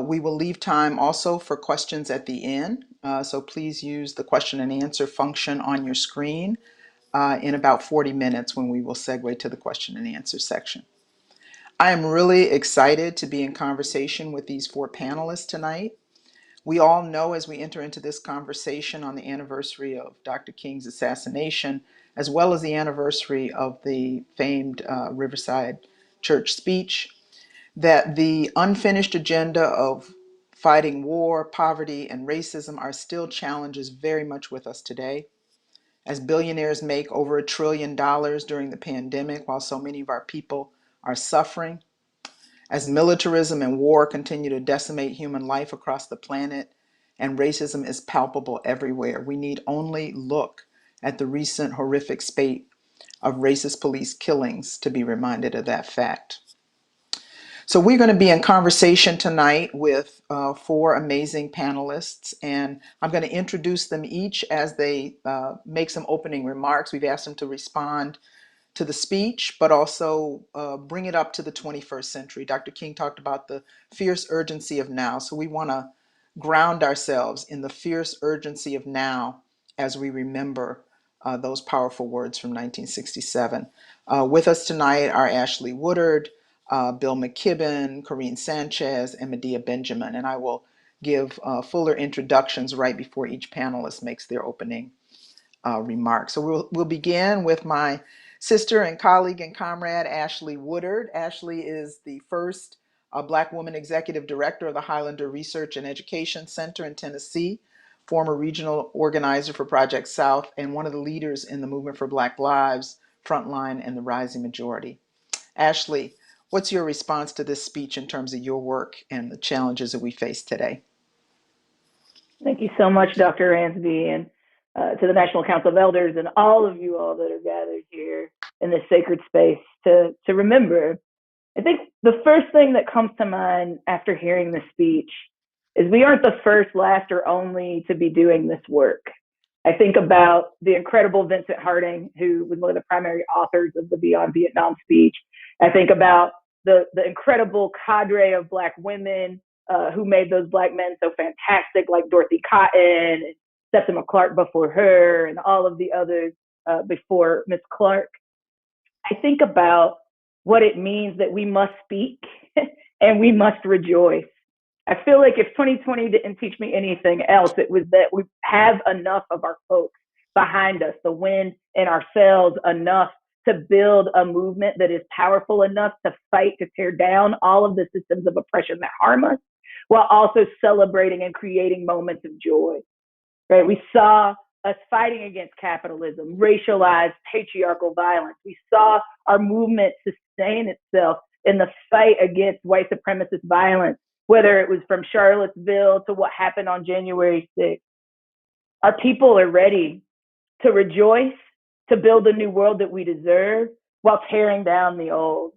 We will leave time also for questions at the end, so please use the question and answer function on your screen in about 40 minutes when we will segue to the question and answer section. I am really excited to be in conversation with these four panelists tonight. We all know as we enter into this conversation on the anniversary of Dr. King's assassination, as well as the anniversary of the famed Riverside Church speech, that the unfinished agenda of fighting war, poverty, and racism are still challenges very much with us today. As billionaires make over $1 trillion during the pandemic, while so many of our people are suffering, as militarism and war continue to decimate human life across the planet, and racism is palpable everywhere, we need only look at the recent horrific spate of racist police killings to be reminded of that fact. So we're going to be in conversation tonight with four amazing panelists, and I'm going to introduce them each as they make some opening remarks. We've asked them to respond to the speech, but also bring it up to the 21st century. Dr. King talked about the fierce urgency of now, so we want to ground ourselves in the fierce urgency of now as we remember those powerful words from 1967. With us tonight are Ashley Woodard, Bill McKibben, Corinne Sanchez, and Medea Benjamin, and I will give fuller introductions right before each panelist makes their opening remarks. So we'll begin with my sister and colleague and comrade Ashley Woodard. Ashley is the first Black woman executive director of the Highlander Research and Education Center in Tennessee, former regional organizer for Project South, and one of the leaders in the movement for Black Lives, Frontline, and the Rising Majority. Ashley, what's your response to this speech in terms of your work and the challenges that we face today? Thank you so much, Dr. Ransby, and to the National Council of Elders and all of you all that are gathered here in this sacred space to remember. I think the first thing that comes to mind after hearing this speech is we aren't the first, last, or only to be doing this work. I think about the incredible Vincent Harding, who was one of the primary authors of the Beyond Vietnam speech. I think about the incredible cadre of Black women who made those Black men so fantastic, like Dorothy Cotton, and Septima Clark before her, and all of the others before Miss Clark. I think about what it means that we must speak and we must rejoice. I feel like if 2020 didn't teach me anything else, it was that we have enough of our folks behind us, the wind in our sails enough to build a movement that is powerful enough to fight to tear down all of the systems of oppression that harm us, while also celebrating and creating moments of joy. Right? We saw us fighting against capitalism, racialized patriarchal violence. We saw our movement sustain itself in the fight against white supremacist violence, whether it was from Charlottesville to what happened on January 6th. Our people are ready to rejoice, to build the new world that we deserve while tearing down the old.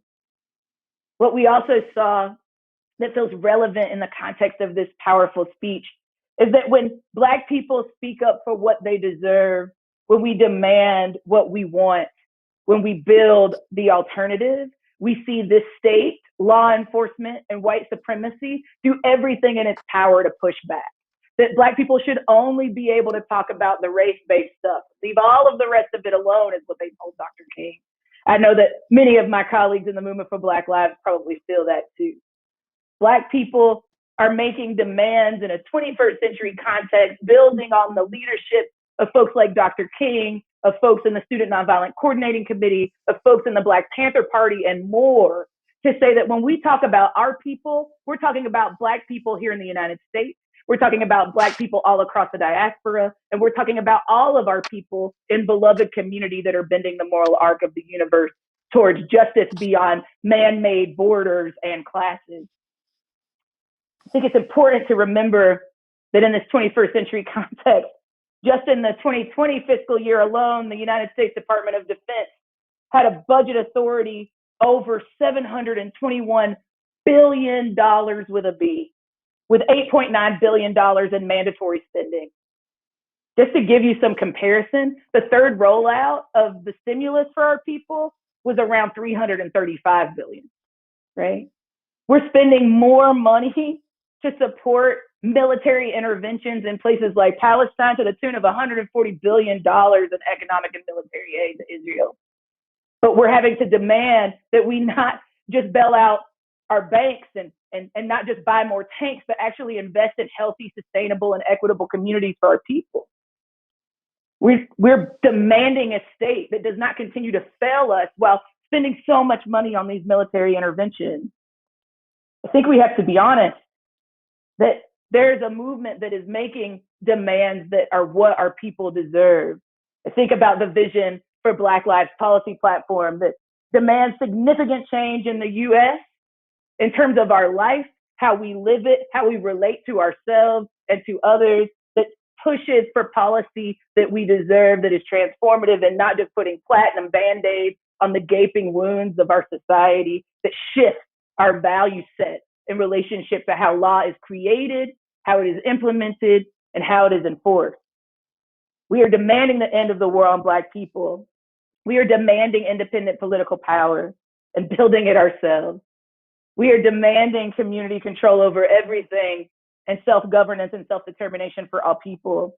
What we also saw that feels relevant in the context of this powerful speech is that when Black people speak up for what they deserve, when we demand what we want, when we build the alternative, we see this state, law enforcement, and white supremacy do everything in its power to push back. That Black people should only be able to talk about the race-based stuff. Leave all of the rest of it alone is what they told Dr. King. I know that many of my colleagues in the movement for Black Lives probably feel that too. Black people are making demands in a 21st century context, building on the leadership of folks like Dr. King, of folks in the Student Nonviolent Coordinating Committee, of folks in the Black Panther Party, and more, to say that when we talk about our people, we're talking about Black people here in the United States. We're talking about Black people all across the diaspora, and we're talking about all of our people in beloved community that are bending the moral arc of the universe towards justice beyond man-made borders and classes. I think it's important to remember that in this 21st century context, just in the 2020 fiscal year alone, the United States Department of Defense had a budget authority over $721 billion with a B, with $8.9 billion in mandatory spending. Just to give you some comparison, the third rollout of the stimulus for our people was around $335 billion, right? We're spending more money to support military interventions in places like Palestine to the tune of $140 billion in economic and military aid to Israel. But we're having to demand that we not just bail out our banks and not just buy more tanks, but actually invest in healthy, sustainable, and equitable communities for our people. We're demanding a state that does not continue to fail us while spending so much money on these military interventions. I think we have to be honest that there's a movement that is making demands that are what our people deserve. I think about the Vision for Black Lives policy platform that demands significant change in the US in terms of our life, how we live it, how we relate to ourselves and to others, that pushes for policy that we deserve, that is transformative and not just putting platinum Band-Aids on the gaping wounds of our society, that shifts our value set in relationship to how law is created, how it is implemented, and how it is enforced. We are demanding the end of the war on Black people. We are demanding independent political power and building it ourselves. We are demanding community control over everything and self-governance and self-determination for all people.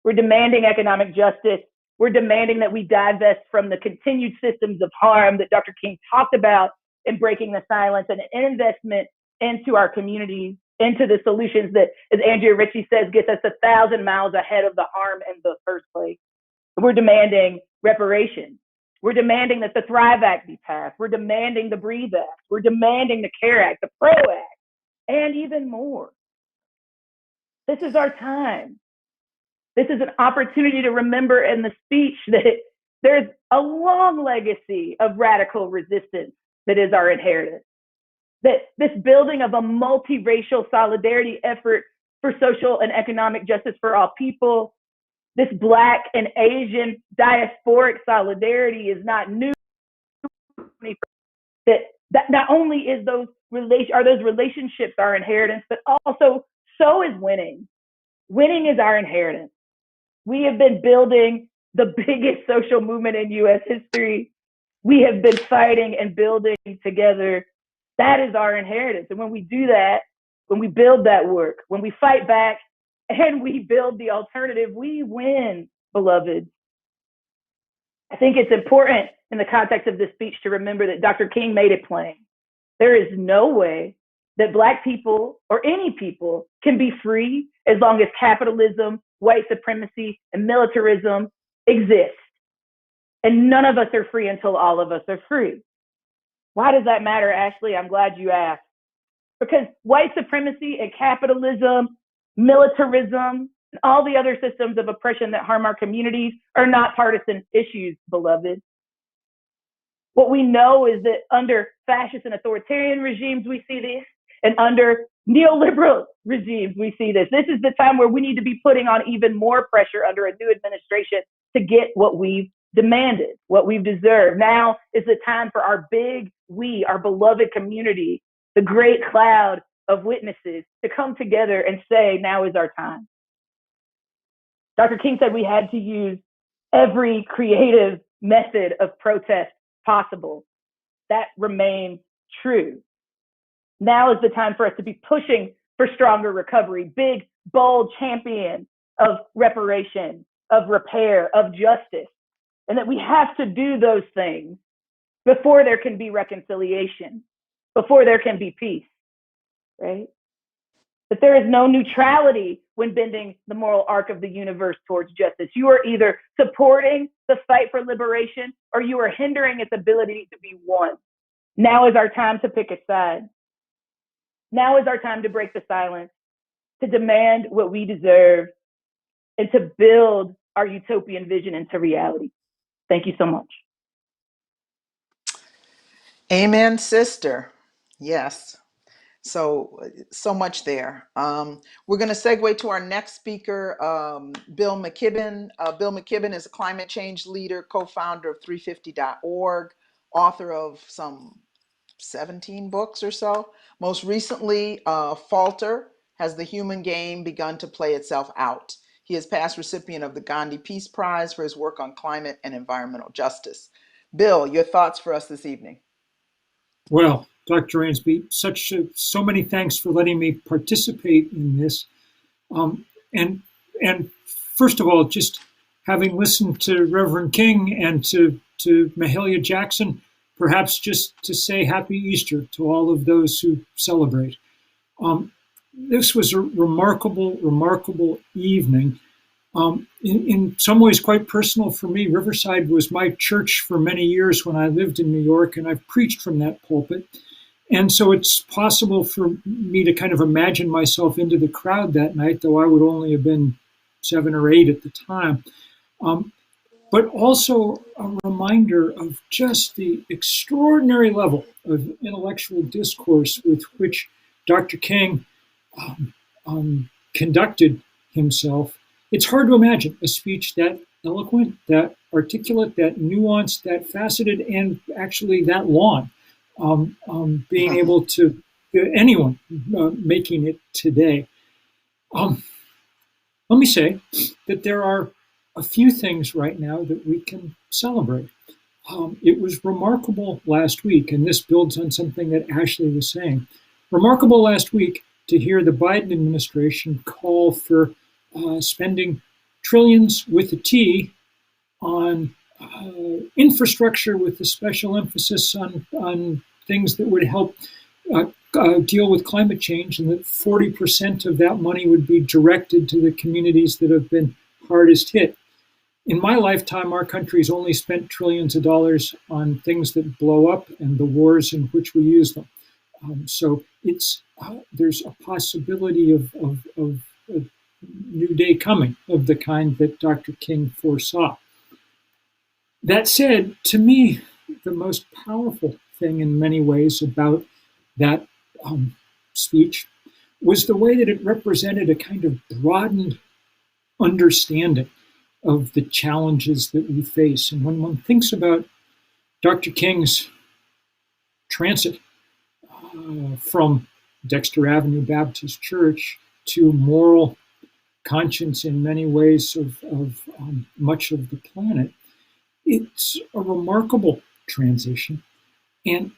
We're demanding economic justice. We're demanding that we divest from the continued systems of harm that Dr. King talked about in Breaking the Silence, and an investment into our communities, into the solutions that, as Andrea Ritchie says, gets us 1,000 miles ahead of the harm in the first place. We're demanding reparations. We're demanding that the Thrive Act be passed. We're demanding the Breathe Act. We're demanding the CARE Act, the PRO Act, and even more. This is our time. This is an opportunity to remember in the speech that there's a long legacy of radical resistance that is our inheritance. That this building of a multiracial solidarity effort for social and economic justice for all people, this Black and Asian diasporic solidarity is not new. That not only is those relationships our inheritance, but also so is winning. Winning is our inheritance. We have been building the biggest social movement in U.S. history. We have been fighting and building together. That is our inheritance. And when we do that, when we build that work, when we fight back and we build the alternative, we win, beloved. I think it's important in the context of this speech to remember that Dr. King made it plain. There is no way that Black people or any people can be free as long as capitalism, white supremacy, and militarism exist. And none of us are free until all of us are free. Why does that matter, Ashley? I'm glad you asked. Because white supremacy and capitalism, militarism, and all the other systems of oppression that harm our communities are not partisan issues, beloved. What we know is that under fascist and authoritarian regimes, we see this, and under neoliberal regimes, we see this. This is the time where we need to be putting on even more pressure under a new administration to get what we've demanded, what we've deserved. Now is the time for our our beloved community, the great cloud of witnesses, to come together and say, now is our time. Dr. King said we had to use every creative method of protest possible. That remains true. Now is the time for us to be pushing for stronger recovery, big, bold champion of reparation, of repair, of justice, and that we have to do those things before there can be reconciliation, before there can be peace, right? That there is no neutrality when bending the moral arc of the universe towards justice. You are either supporting the fight for liberation or you are hindering its ability to be won. Now is our time to pick a side. Now is our time to break the silence, to demand what we deserve, and to build our utopian vision into reality. Thank you so much. Amen, sister. Yes. So much there. We're going to segue to our next speaker, Bill McKibben. Bill McKibben is a climate change leader, co-founder of 350.org, author of some 17 books or so. Most recently, Falter: Has the Human Game Begun to Play Itself Out? He is past recipient of the Gandhi Peace Prize for his work on climate and environmental justice. Bill, your thoughts for us this evening? Well, Dr. Ransby, so many thanks for letting me participate in this. And first of all, just having listened to Reverend King and to Mahalia Jackson, perhaps just to say Happy Easter to all of those who celebrate. This was a remarkable evening. In some ways quite personal for me. Riverside was my church for many years when I lived in New York, and I've preached from that pulpit. And so it's possible for me to kind of imagine myself into the crowd that night, though I would only have been 7 or 8 at the time. But also a reminder of just the extraordinary level of intellectual discourse with which Dr. King conducted himself. It's hard to imagine a speech that eloquent, that articulate, that nuanced, that faceted, and actually that long. Being able to, anyone making it today. Let me say that there are a few things right now that we can celebrate. It was remarkable last week, and this builds on something that Ashley was saying. Remarkable last week to hear the Biden administration call for spending trillions with a T on infrastructure with a special emphasis on things that would help deal with climate change, and that 40% of that money would be directed to the communities that have been hardest hit. In my lifetime, our country's only spent trillions of dollars on things that blow up and the wars in which we use them. So there's a possibility of a new day coming of the kind that Dr. King foresaw. That said, to me, the most powerful thing in many ways about that speech was the way that it represented a kind of broadened understanding of the challenges that we face. And when one thinks about Dr. King's transit from Dexter Avenue Baptist Church to moral conscience in many ways of much of the planet, it's a remarkable transition and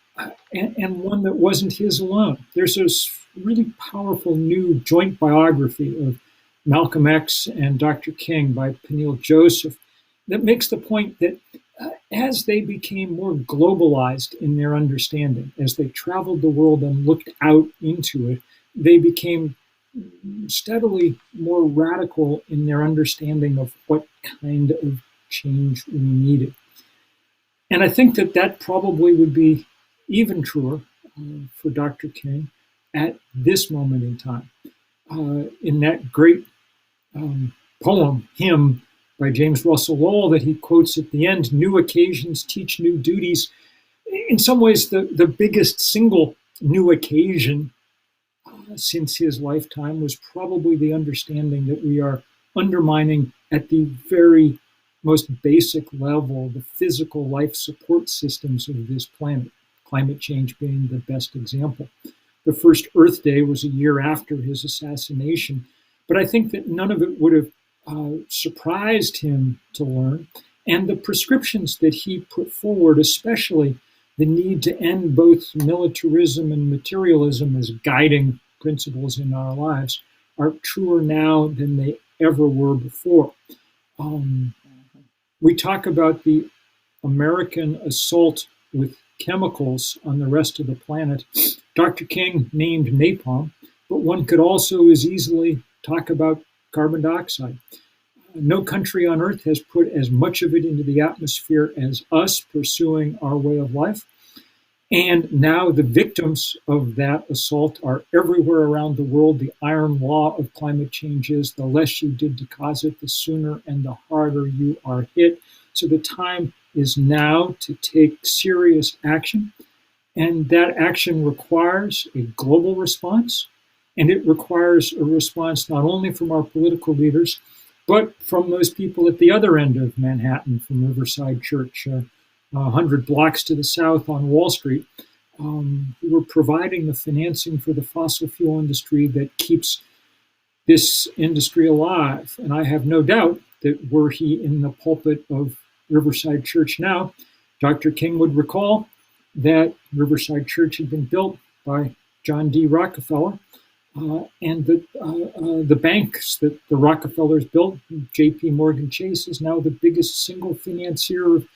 one that wasn't his alone. There's this really powerful new joint biography of Malcolm X and Dr. King by Peniel Joseph that makes the point that as they became more globalized in their understanding, as they traveled the world and looked out into it, they became steadily more radical in their understanding of what kind of change we needed. And I think that that probably would be even truer for Dr. King at this moment in time. In that great poem, Hymn, by James Russell Lowell, that he quotes at the end, new occasions teach new duties. In some ways, the biggest single new occasion since his lifetime was probably the understanding that we are undermining at the very most basic level the physical life support systems of this planet, climate change being the best example. The first Earth Day was a year after his assassination, but I think that none of it would have surprised him to learn. And the prescriptions that he put forward, especially the need to end both militarism and materialism as guiding principles in our lives, are truer now than they ever were before. We talk about the American assault with chemicals on the rest of the planet. Dr. King named napalm, but one could also as easily talk about carbon dioxide. No country on earth has put as much of it into the atmosphere as us pursuing our way of life. And now the victims of that assault are everywhere around the world. The iron law of climate change is the less you did to cause it, the sooner and the harder you are hit. So the time is now to take serious action. And that action requires a global response. And it requires a response not only from our political leaders, but from those people at the other end of Manhattan, from Riverside Church, 100 blocks to the south on Wall Street, who were providing the financing for the fossil fuel industry that keeps this industry alive. And I have no doubt that were he in the pulpit of Riverside Church now, Dr. King would recall that Riverside Church had been built by John D. Rockefeller, and the banks that the Rockefellers built, J.P. Morgan Chase, is now the biggest single financier of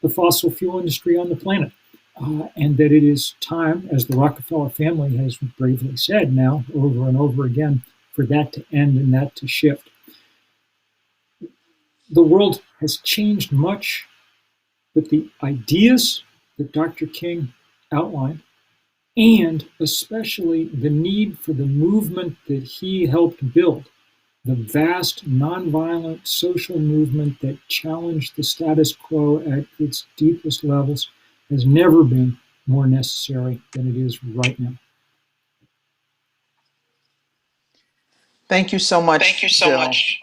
the fossil fuel industry on the planet. And that it is time, as the Rockefeller family has bravely said now over and over again, for that to end and that to shift. The world has changed much, but the ideas that Dr. King outlined, and especially the need for the movement that he helped build, the vast nonviolent social movement that challenged the status quo at its deepest levels, has never been more necessary than it is right now. Thank you so much, Thank you so Bill. much.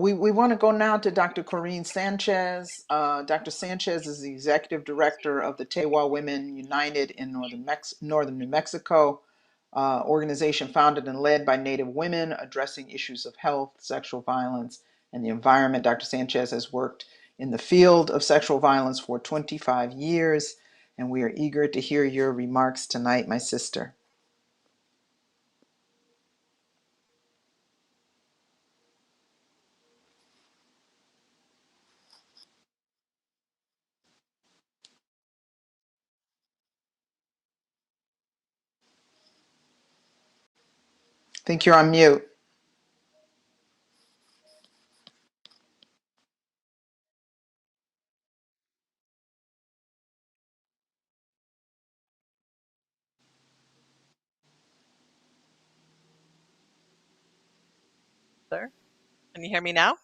We want to go now to Dr. Corinne Sanchez. Dr. Sanchez is the executive director of the Tewa Women United in northern New Mexico, organization founded and led by Native women addressing issues of health, sexual violence, and the environment. Dr. Sanchez has worked in the field of sexual violence for 25 years, and we are eager to hear your remarks tonight, my sister. I think you're on mute. Can you hear me now?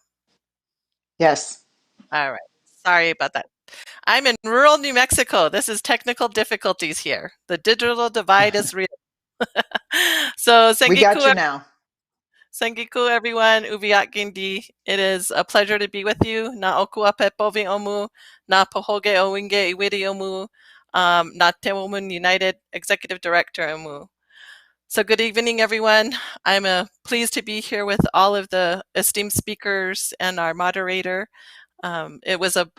Yes. All right. Sorry about that. I'm in rural New Mexico. This is technical difficulties here. The digital divide is real. So We got Sengiku, you now. Sengiku, everyone. Uviat Gindi. It is a pleasure to be with you. Na okua pepovi omu, na pohoge owinge iwiri omu, na te woman United Executive Director omu. So good evening, everyone. I'm pleased to be here with all of the esteemed speakers and our moderator. It was a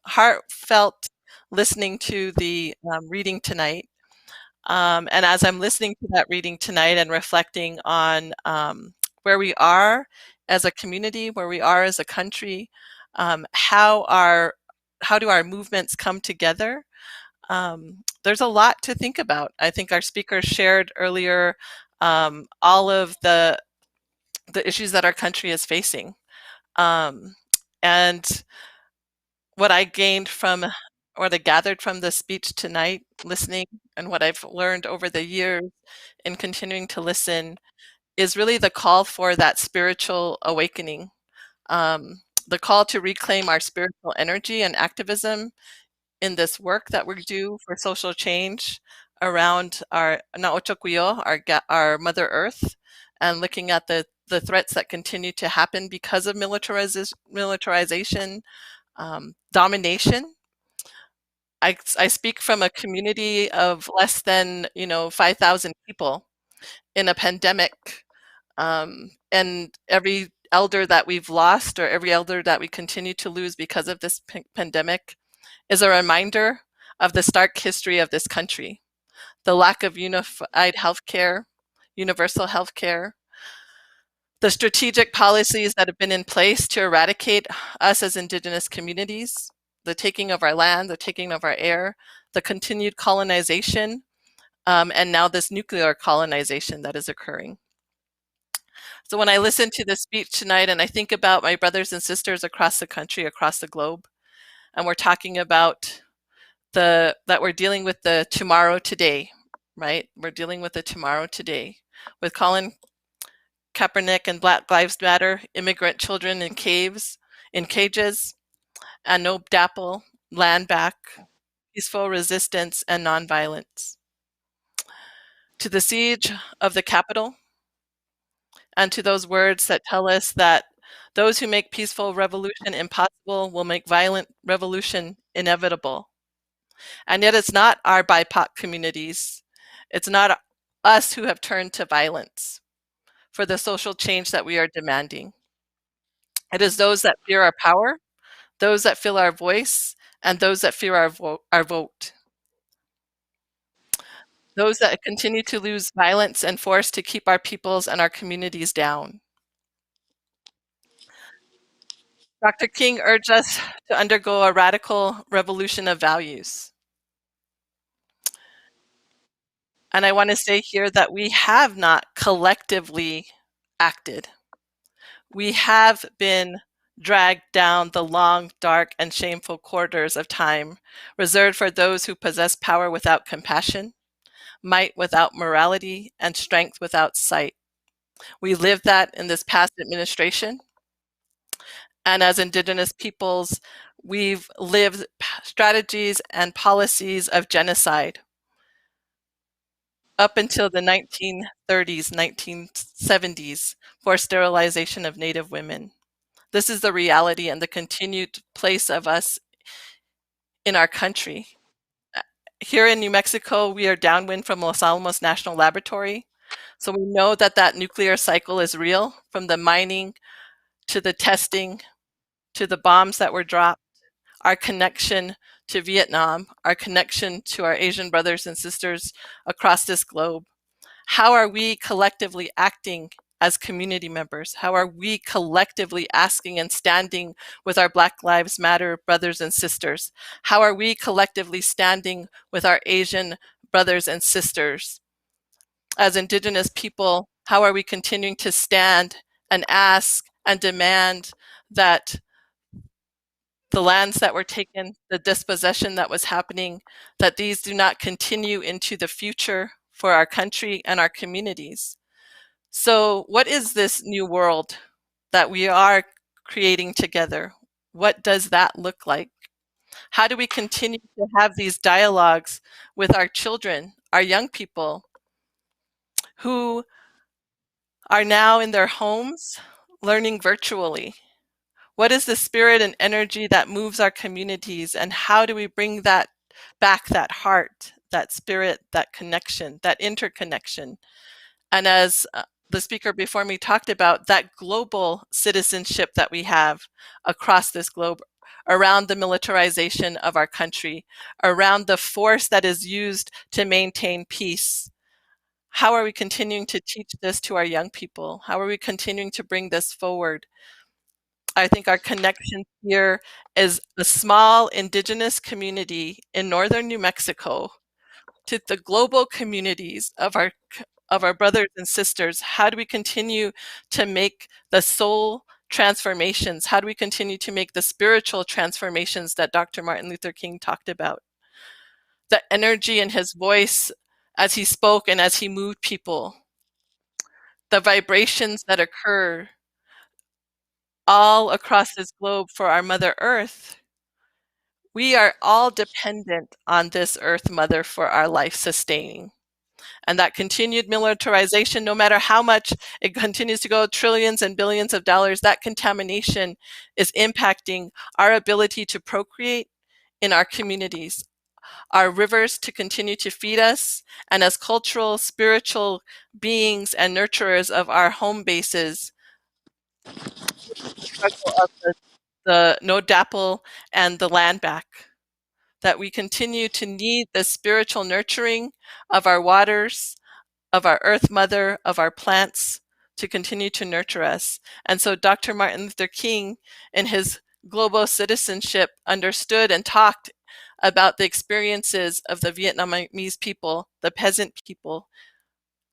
heartfelt listening to the reading tonight. And as I'm listening to that reading tonight and reflecting on where we are as a community, where we are as a country, how do our movements come together? There's a lot to think about. I think our speakers shared earlier all of the issues that our country is facing. And what I gained from, or what I gathered from the speech tonight, listening, and what I've learned over the years in continuing to listen, is really the call for that spiritual awakening, the call to reclaim our spiritual energy and activism in this work that we do for social change around our Naochokuyo, our Mother Earth, and looking at the threats that continue to happen because of militarization, domination. I speak from a community of less than 5,000 people in a pandemic, and every elder that we've lost or every elder that we continue to lose because of this pandemic is a reminder of the stark history of this country, the lack of unified healthcare, universal healthcare, the strategic policies that have been in place to eradicate us as Indigenous communities, the taking of our land, the taking of our air, the continued colonization, and now this nuclear colonization that is occurring. So when I listen to this speech tonight and I think about my brothers and sisters across the country, across the globe, and we're talking about that we're dealing with the tomorrow today, right? We're dealing with the tomorrow today with Colin Kaepernick and Black Lives Matter, immigrant children in cages, and No Dapple, land back, peaceful resistance, and nonviolence. To the siege of the Capitol, and to those words that tell us that those who make peaceful revolution impossible will make violent revolution inevitable. And yet it's not our BIPOC communities, it's not us who have turned to violence for the social change that we are demanding. It is those that fear our power, those that feel our voice, and those that fear our vote. Those that continue to use violence and force to keep our peoples and our communities down. Dr. King urged us to undergo a radical revolution of values. And I want to say here that we have not collectively acted. We have been dragged down the long, dark, and shameful corridors of time reserved for those who possess power without compassion, might without morality, and strength without sight. We lived that in this past administration. And as Indigenous peoples, we've lived strategies and policies of genocide up until the 1930s, 1970s, for sterilization of Native women. This is the reality and the continued place of us in our country. Here in New Mexico, we are downwind from Los Alamos National Laboratory. So we know that that nuclear cycle is real, from the mining to the testing to the bombs that were dropped, our connection to Vietnam, our connection to our Asian brothers and sisters across this globe. How are we collectively acting as community members? How are we collectively asking and standing with our Black Lives Matter brothers and sisters? How are we collectively standing with our Asian brothers and sisters? As Indigenous people, how are we continuing to stand and ask and demand that the lands that were taken, the dispossession that was happening, that these do not continue into the future for our country and our communities? So what is this new world that we are creating together? What does that look like? How do we continue to have these dialogues with our children, our young people who are now in their homes learning virtually? What is the spirit and energy that moves our communities, and how do we bring that back, that heart, that spirit, that connection, that interconnection? And as the speaker before me talked about, that global citizenship that we have across this globe around the militarization of our country, around the force that is used to maintain peace. How are we continuing to teach this to our young people? How are we continuing to bring this forward? I think our connection here is a small indigenous community in northern New Mexico to the global communities of our brothers and sisters. How do we continue to make the soul transformations? How do we continue to make the spiritual transformations that Dr. Martin Luther King talked about? The energy in his voice as he spoke and as he moved people, the vibrations that occur all across this globe for our Mother Earth. We are all dependent on this Earth Mother for our life sustaining. And that continued militarization, no matter how much it continues to go trillions and billions of dollars, that contamination is impacting our ability to procreate in our communities, our rivers to continue to feed us, and as cultural, spiritual beings and nurturers of our home bases, the struggle of the no dapple and the land back, that we continue to need the spiritual nurturing of our waters, of our Earth Mother, of our plants, to continue to nurture us. And so Dr. Martin Luther King, in his global citizenship, understood and talked about the experiences of the Vietnamese people, the peasant people,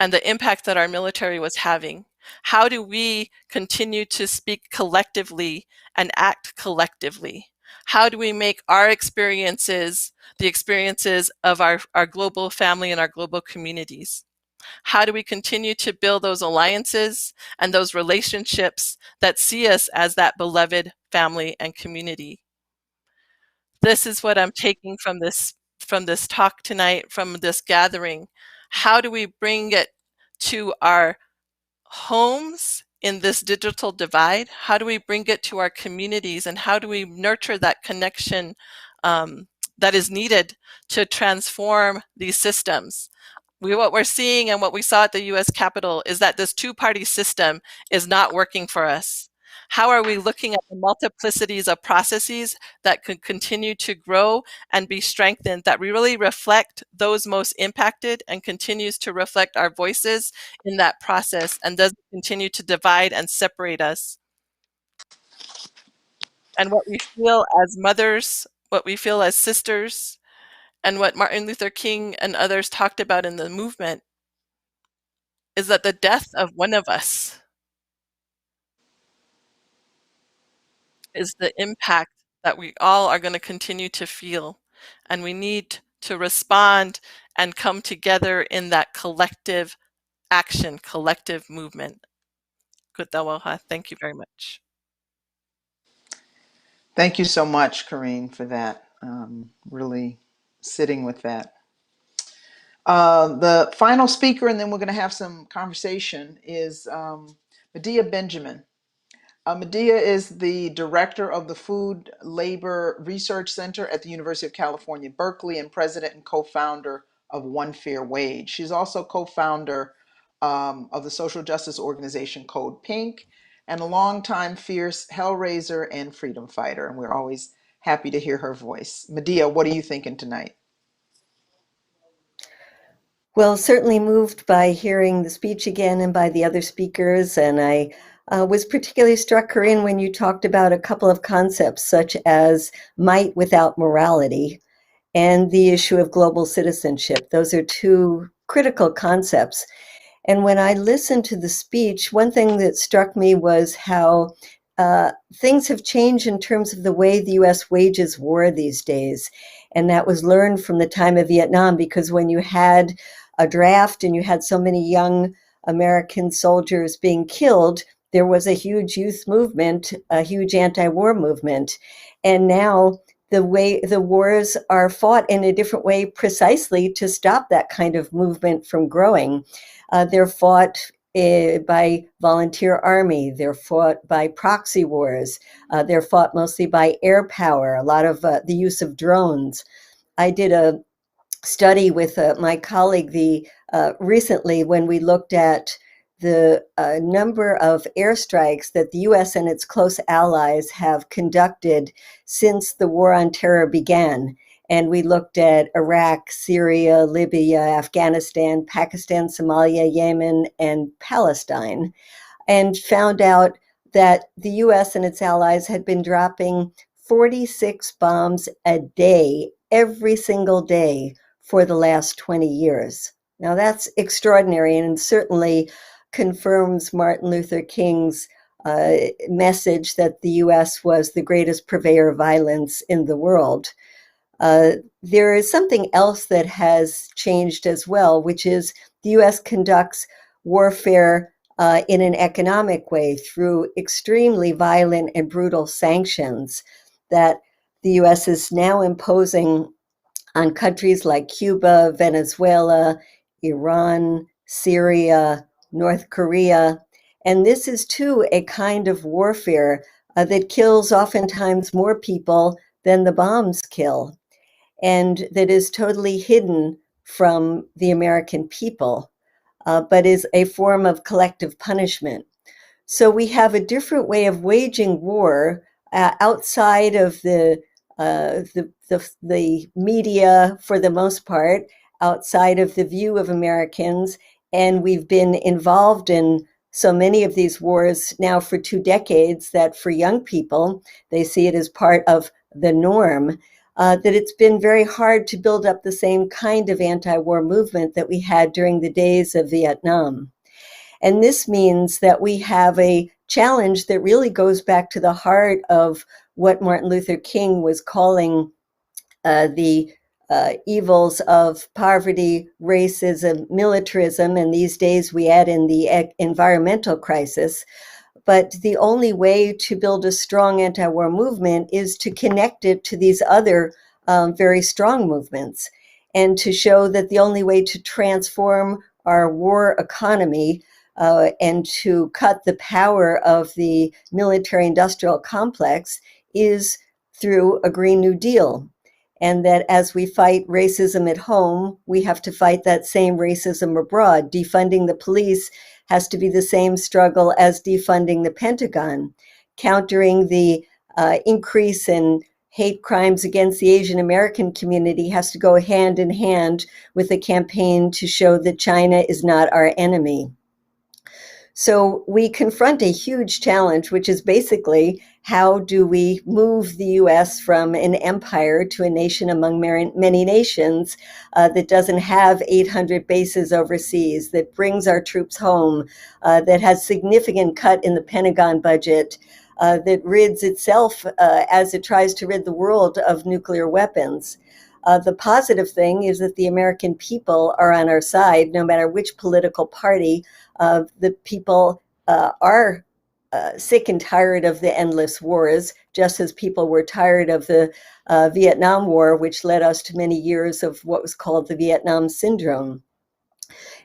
and the impact that our military was having. How do we continue to speak collectively and act collectively? How do we make our experiences the experiences of our global family and our global communities? How do we continue to build those alliances and those relationships that see us as that beloved family and community? This is what I'm taking from this talk tonight, from this gathering. How do we bring it to our homes in this digital divide? How do we bring it to our communities, and how do we nurture that connection that is needed to transform these systems? What we're seeing and what we saw at the US Capitol is that this two-party system is not working for us. How are we looking at the multiplicities of processes that could continue to grow and be strengthened, that really reflect those most impacted and continues to reflect our voices in that process and doesn't continue to divide and separate us? And what we feel as mothers, what we feel as sisters, and what Martin Luther King and others talked about in the movement is that the death of one of us is the impact that we all are going to continue to feel. And we need to respond and come together in that collective action, collective movement. Good, thank you very much. Thank you so much, Corinne, for that. Really sitting with that. The final speaker, and then we're going to have some conversation, is Medea Benjamin. Medea is the director of the Food Labor Research Center at the University of California, Berkeley, and president and co-founder of One Fair Wage. She's also co-founder of the social justice organization Code Pink, and a longtime fierce hellraiser and freedom fighter. And we're always happy to hear her voice. Medea, what are you thinking tonight? Well, certainly moved by hearing the speech again and by the other speakers. And I was particularly struck, Corinne, when you talked about a couple of concepts such as might without morality and the issue of global citizenship. Those are two critical concepts. And when I listened to the speech, one thing that struck me was how things have changed in terms of the way the U.S. wages war these days. And that was learned from the time of Vietnam, because when you had a draft and you had so many young American soldiers being killed, there was a huge youth movement, a huge anti-war movement. And now the way the wars are fought in a different way precisely to stop that kind of movement from growing. They're fought by volunteer army. They're fought by proxy wars. They're fought mostly by air power, a lot of the use of drones. I did a study with my colleague recently when we looked at the number of airstrikes that the U.S. and its close allies have conducted since the war on terror began. And we looked at Iraq, Syria, Libya, Afghanistan, Pakistan, Somalia, Yemen, and Palestine, and found out that the U.S. and its allies had been dropping 46 bombs a day, every single day, for the last 20 years. Now that's extraordinary and certainly confirms Martin Luther King's message that the U.S. was the greatest purveyor of violence in the world. There is something else that has changed as well, which is the U.S. conducts warfare in an economic way through extremely violent and brutal sanctions that the U.S. is now imposing on countries like Cuba, Venezuela, Iran, Syria, North Korea. And this is too a kind of warfare that kills oftentimes more people than the bombs kill, and that is totally hidden from the American people, but is a form of collective punishment. So we have a different way of waging war outside of the media, for the most part, outside of the view of Americans. And we've been involved in so many of these wars now for 2 decades that for young people, they see it as part of the norm, that it's been very hard to build up the same kind of anti-war movement that we had during the days of Vietnam. And this means that we have a challenge that really goes back to the heart of what Martin Luther King was calling the evils of poverty, racism, militarism, and these days we add in the environmental crisis. But the only way to build a strong anti-war movement is to connect it to these other very strong movements, and to show that the only way to transform our war economy and to cut the power of the military-industrial complex is through a Green New Deal. And that as we fight racism at home, we have to fight that same racism abroad. Defunding the police has to be the same struggle as defunding the Pentagon. Countering the increase in hate crimes against the Asian American community has to go hand in hand with a campaign to show that China is not our enemy. So we confront a huge challenge, which is basically how do we move the U.S. from an empire to a nation among many nations that doesn't have 800 bases overseas, that brings our troops home, that has significant cut in the Pentagon budget, that rids itself as it tries to rid the world of nuclear weapons. The positive thing is that the American people are on our side, no matter which political party. The people are sick and tired of the endless wars, just as people were tired of the Vietnam War, which led us to many years of what was called the Vietnam Syndrome.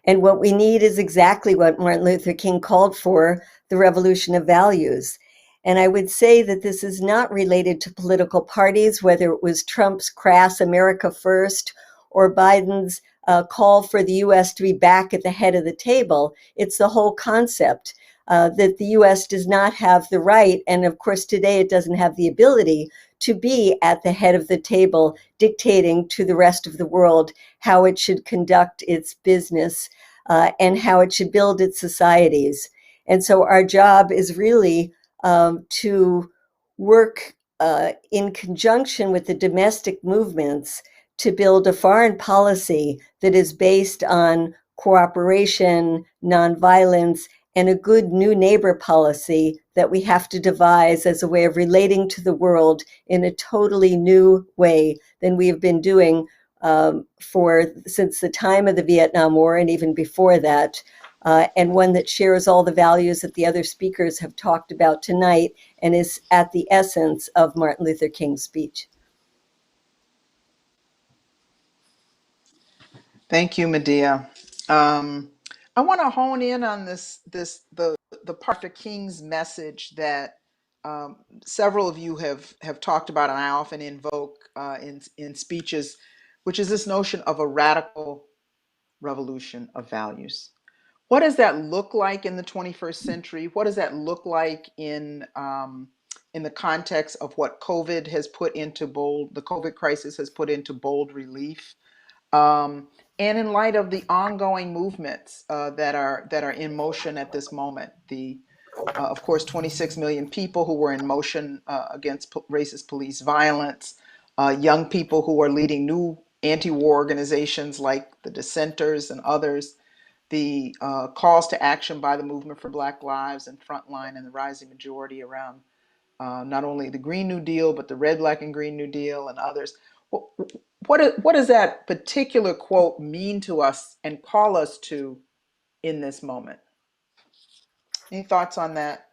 And what we need is exactly what Martin Luther King called for, the revolution of values. And I would say that this is not related to political parties, whether it was Trump's crass America First or Biden's call for the U.S. to be back at the head of the table. It's the whole concept that the U.S. does not have the right, and of course today it doesn't have the ability to be at the head of the table dictating to the rest of the world how it should conduct its business and how it should build its societies. And so our job is really to work in conjunction with the domestic movements to build a foreign policy that is based on cooperation, nonviolence, and a good new neighbor policy that we have to devise as a way of relating to the world in a totally new way than we have been doing since the time of the Vietnam War and even before that. and one that shares all the values that the other speakers have talked about tonight and is at the essence of Martin Luther King's speech. Thank you, Medea. I want to hone in on the part of King's message that several of you have talked about, and I often invoke in speeches, which is this notion of a radical revolution of values. What does that look like in the 21st century? What does that look like in the context of what COVID has put into bold, the COVID crisis has put into bold relief? And in light of the ongoing movements that are in motion at this moment, of course, 26 million people who were in motion against racist police violence, young people who are leading new anti-war organizations like the Dissenters and others, the calls to action by the Movement for Black Lives and Frontline and the rising majority around not only the Green New Deal, but the Red, Black, and Green New Deal and others. What does that particular quote mean to us and call us to in this moment? Any thoughts on that?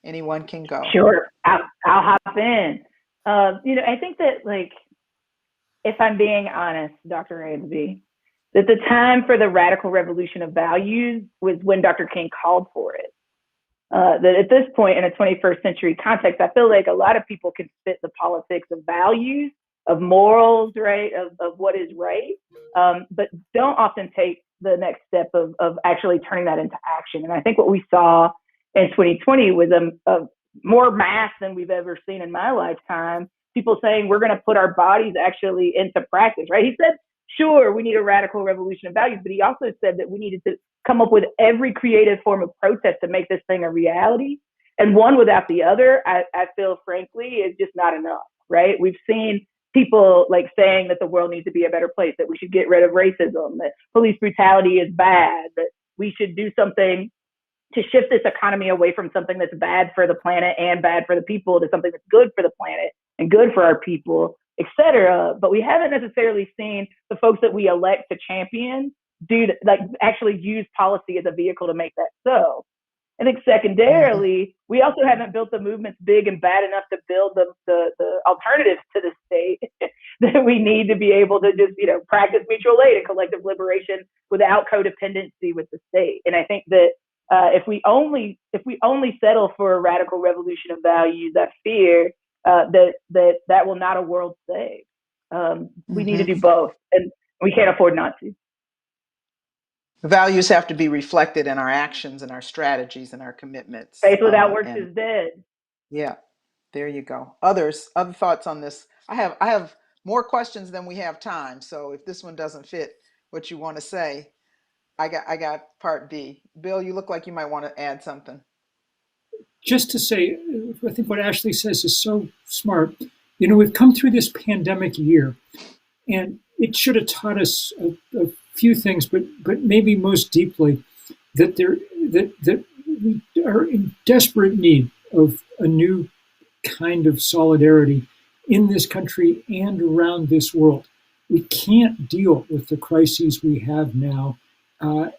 Anyone can go. Sure, I'll hop in. I think that, like, if I'm being honest, Dr. Ransby, that the time for the radical revolution of values was when Dr. King called for it. That at this point in a 21st century context, I feel like a lot of people can fit the politics of values, of morals, right, of what is right, but don't often take the next step of actually turning that into action. And I think what we saw in 2020 was a more mass than we've ever seen in my lifetime. People saying we're going to put our bodies actually into practice, right? He said, sure, we need a radical revolution of values, but he also said that we needed to come up with every creative form of protest to make this thing a reality. And one without the other, I feel frankly, is just not enough, right? We've seen people like saying that the world needs to be a better place, that we should get rid of racism, that police brutality is bad, that we should do something to shift this economy away from something that's bad for the planet and bad for the people to something that's good for the planet and good for our people, et cetera. But we haven't necessarily seen the folks that we elect to champion actually use policy as a vehicle to make that so. I think secondarily, we also haven't built the movements big and bad enough to build the alternatives to the state that we need to be able to just, practice mutual aid and collective liberation without codependency with the state. And I think that if we only settle for a radical revolution of values, I fear that will not a world save. We need to do both, and we can't afford not to. Values have to be reflected in our actions and our strategies and our commitments. Faith without works is dead. Yeah, there you go. Other thoughts on this? I have more questions than we have time. So if this one doesn't fit what you want to say, I got part B. Bill, you look like you might want to add something. Just to say, I think what Ashley says is so smart. We've come through this pandemic year, and it should have taught us a few things, but maybe most deeply that we are in desperate need of a new kind of solidarity in this country and around this world. We can't deal with the crises we have now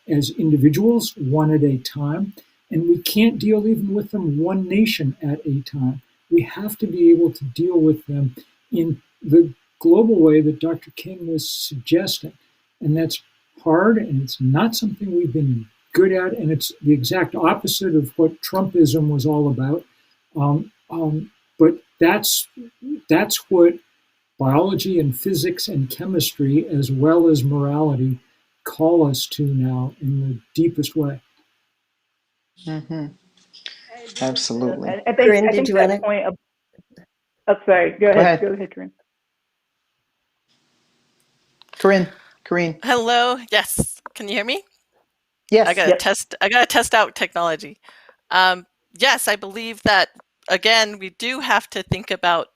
as individuals, one at a time, and we can't deal even with them one nation at a time. We have to be able to deal with them in the global way that Dr. King was suggesting. And that's hard, and it's not something we've been good at, and it's the exact opposite of what Trumpism was all about. But that's what biology and physics and chemistry, as well as morality, call us to now in the deepest way. Mm-hmm. Absolutely. I think that point of. Oh, sorry. Go ahead. Go ahead, Corinne. Corinne. Hello. Yes. Can you hear me? Yes. I gotta test out technology. Yes, I believe that, again, we do have to think about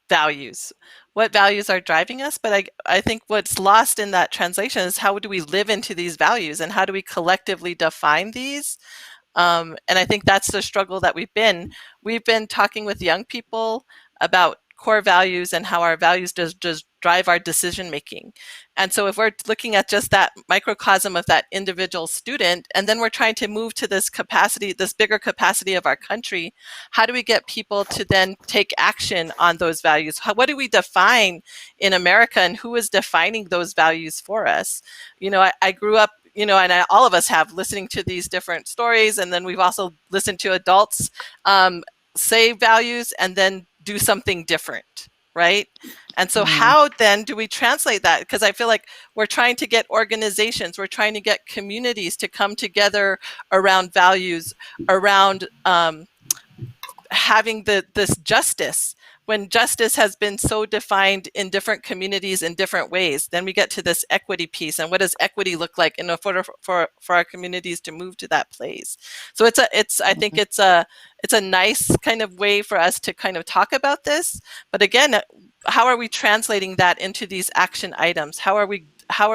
values. What values are driving us? But I think what's lost in that translation is how do we live into these values and how do we collectively define these? And I think that's the struggle that we've been talking with young people about core values and how our values just drive our decision making. And so if we're looking at just that microcosm of that individual student, and then we're trying to move to this capacity, this bigger capacity of our country, how do we get people to then take action on those values? What do we define in America, and who is defining those values for us? You know, I grew up, you know, and all of us have, listening to these different stories, and then we've also listened to adults say values and then do something different, right? And so how then do we translate that? Because I feel like we're trying to get organizations, we're trying to get communities to come together around values, around having this justice, when justice has been so defined in different communities in different ways. Then we get to this equity piece, and what does equity look like in order for our communities to move to that place? So I think it's a nice kind of way for us to kind of talk about this. But again, how are we translating that into these action items? How are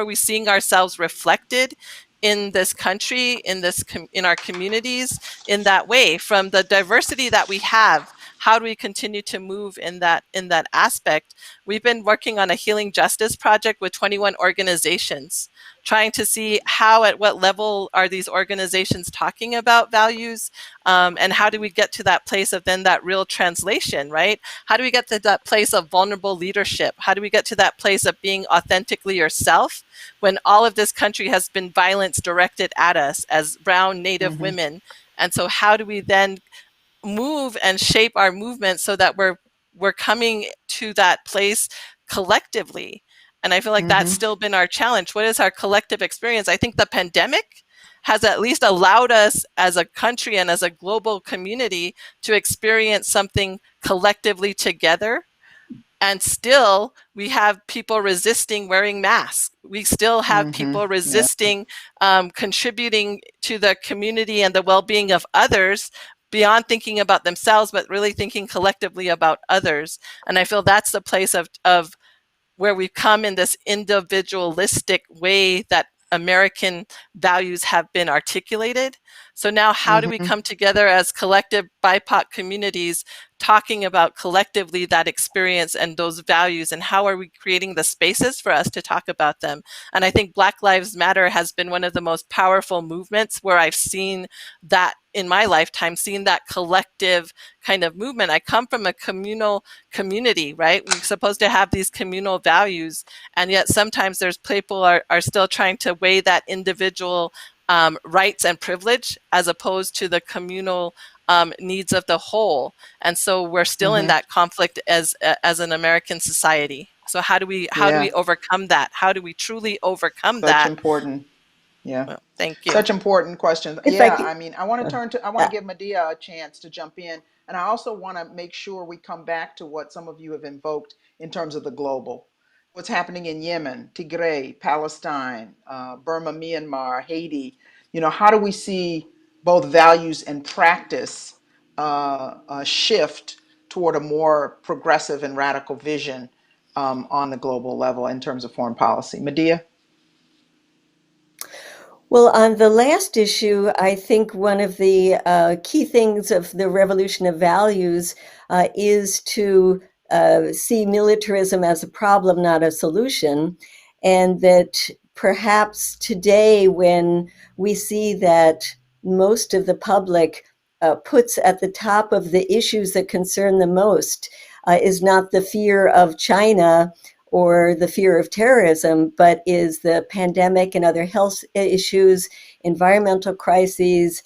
we seeing ourselves reflected in this country, in our communities, in that way, from the diversity that we have? How do we continue to move in that aspect? We've been working on a healing justice project with 21 organizations, trying to see at what level are these organizations talking about values, and how do we get to that place of then that real translation, right? How do we get to that place of vulnerable leadership? How do we get to that place of being authentically yourself when all of this country has been violence directed at us as brown Native women? And so how do we then move and shape our movement so that we're coming to that place collectively? And I feel like that's still been our challenge. What is our collective experience? I think the pandemic has at least allowed us as a country and as a global community to experience something collectively together. And still, we have people resisting wearing masks. We still have people resisting contributing to the community and the well-being of others, beyond thinking about themselves, but really thinking collectively about others. And I feel that's the place of where we've come in this individualistic way that American values have been articulated. So now how do we come together as collective BIPOC communities, talking about collectively that experience and those values, and how are we creating the spaces for us to talk about them? And I think Black Lives Matter has been one of the most powerful movements where I've seen that in my lifetime, seen that collective kind of movement. I come from a communal community, right? We're supposed to have these communal values, and yet sometimes there's people are still trying to weigh that individual rights and privilege as opposed to the communal needs of the whole. And so we're still in that conflict as an American society. So how do we overcome that? How do we truly overcome that? Such important. Yeah. Well, thank you. Such important questions. I mean, I want to give Medea a chance to jump in. And I also want to make sure we come back to what some of you have invoked in terms of the global. What's happening in Yemen, Tigray, Palestine, Burma, Myanmar, Haiti. You know, how do we see both values and practice shift toward a more progressive and radical vision on the global level in terms of foreign policy? Medea? Well, on the last issue, I think one of the key things of the revolution of values is to see militarism as a problem, not a solution. And that perhaps today, when we see that most of the public puts at the top of the issues that concern the most is not the fear of China or the fear of terrorism, but is the pandemic and other health issues, environmental crises,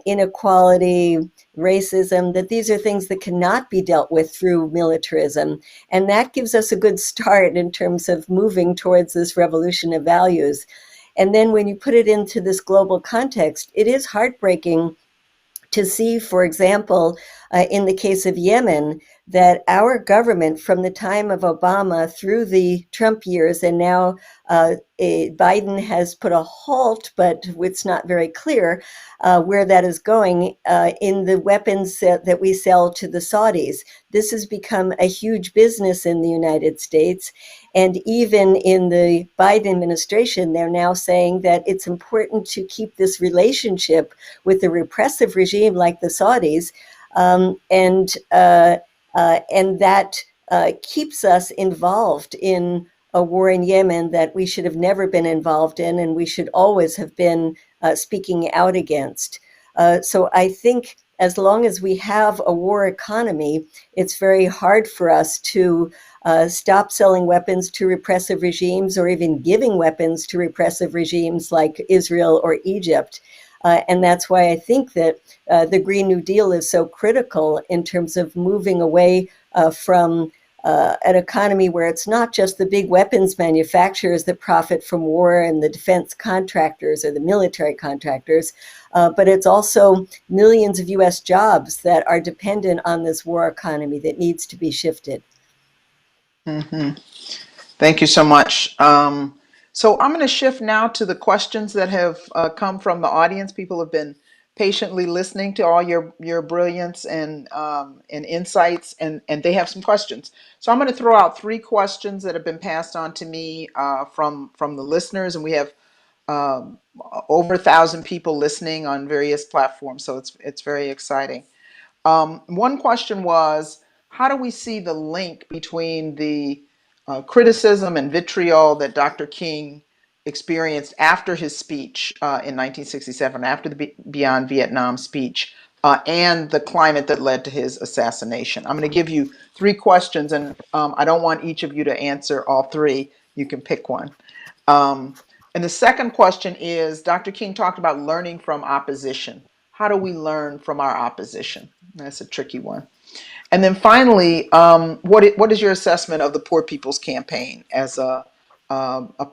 inequality, racism, that these are things that cannot be dealt with through militarism. And that gives us a good start in terms of moving towards this revolution of values. And then when you put it into this global context, it is heartbreaking to see, for example, in the case of Yemen, that our government, from the time of Obama through the Trump years, and now Biden has put a halt, but it's not very clear where that is going in the weapons that we sell to the Saudis. This has become a huge business in the United States. And even in the Biden administration, they're now saying that it's important to keep this relationship with a repressive regime like the Saudis, and that keeps us involved in a war in Yemen that we should have never been involved in, and we should always have been speaking out against. So I think as long as we have a war economy, it's very hard for us to stop selling weapons to repressive regimes or even giving weapons to repressive regimes like Israel or Egypt. And that's why I think that the Green New Deal is so critical in terms of moving away from an economy where it's not just the big weapons manufacturers that profit from war and the defense contractors or the military contractors, but it's also millions of US jobs that are dependent on this war economy that needs to be shifted. Mm-hmm. Thank you so much. So I'm going to shift now to the questions that have come from the audience. People have been patiently listening to all your brilliance and insights, and they have some questions. So I'm going to throw out 3 questions that have been passed on to me from the listeners, and we have over 1,000 people listening on various platforms. So it's very exciting. One question was, how do we see the link between the criticism and vitriol that Dr. King experienced after his speech in 1967, after the Beyond Vietnam speech, and the climate that led to his assassination? I'm going to give you 3 questions, and I don't want each of you to answer all 3. You can pick one. And the second question is, Dr. King talked about learning from opposition. How do we learn from our opposition? That's a tricky one. And then finally, what is your assessment of the Poor People's Campaign as a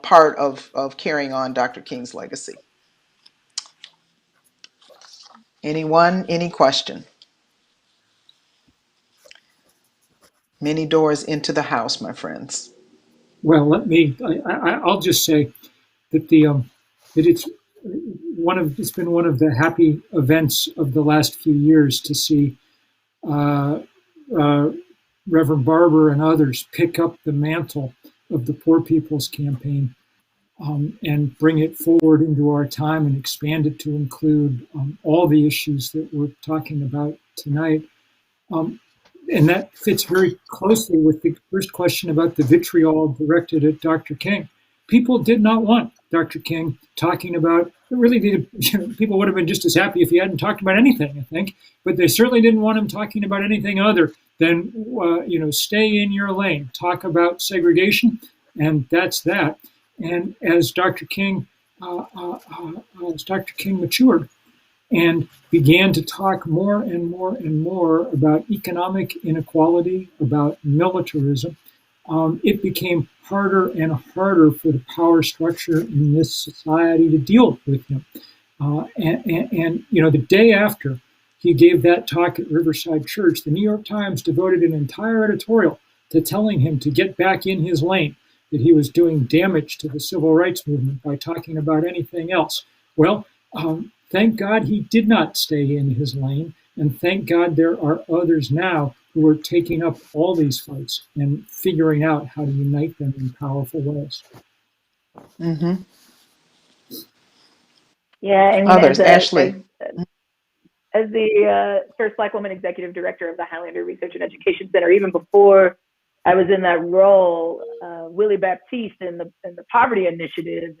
part of carrying on Dr. King's legacy? Anyone? Any question? Many doors into the house, my friends. Well, I'll just say that it's been one of the happy events of the last few years to see Reverend Barber and others pick up the mantle of the Poor People's Campaign and bring it forward into our time and expand it to include all the issues that we're talking about tonight. And that fits very closely with the first question about the vitriol directed at Dr. King. People did not want Dr. King talking about, people would have been just as happy if he hadn't talked about anything, I think, but they certainly didn't want him talking about anything other than, stay in your lane, talk about segregation, and that's that. And as Dr. King matured and began to talk more and more and more about economic inequality, about militarism, it became harder and harder for the power structure in this society to deal with him. And the day after he gave that talk at Riverside Church, the New York Times devoted an entire editorial to telling him to get back in his lane, that he was doing damage to the civil rights movement by talking about anything else. Well, thank God he did not stay in his lane, and thank God there are others now who are taking up all these fights and figuring out how to unite them in powerful ways. Mm-hmm. Yeah, and others, Ashley. As the first Black woman executive director of the Highlander Research and Education Center, even before I was in that role, Willie Baptiste and the Poverty Initiative,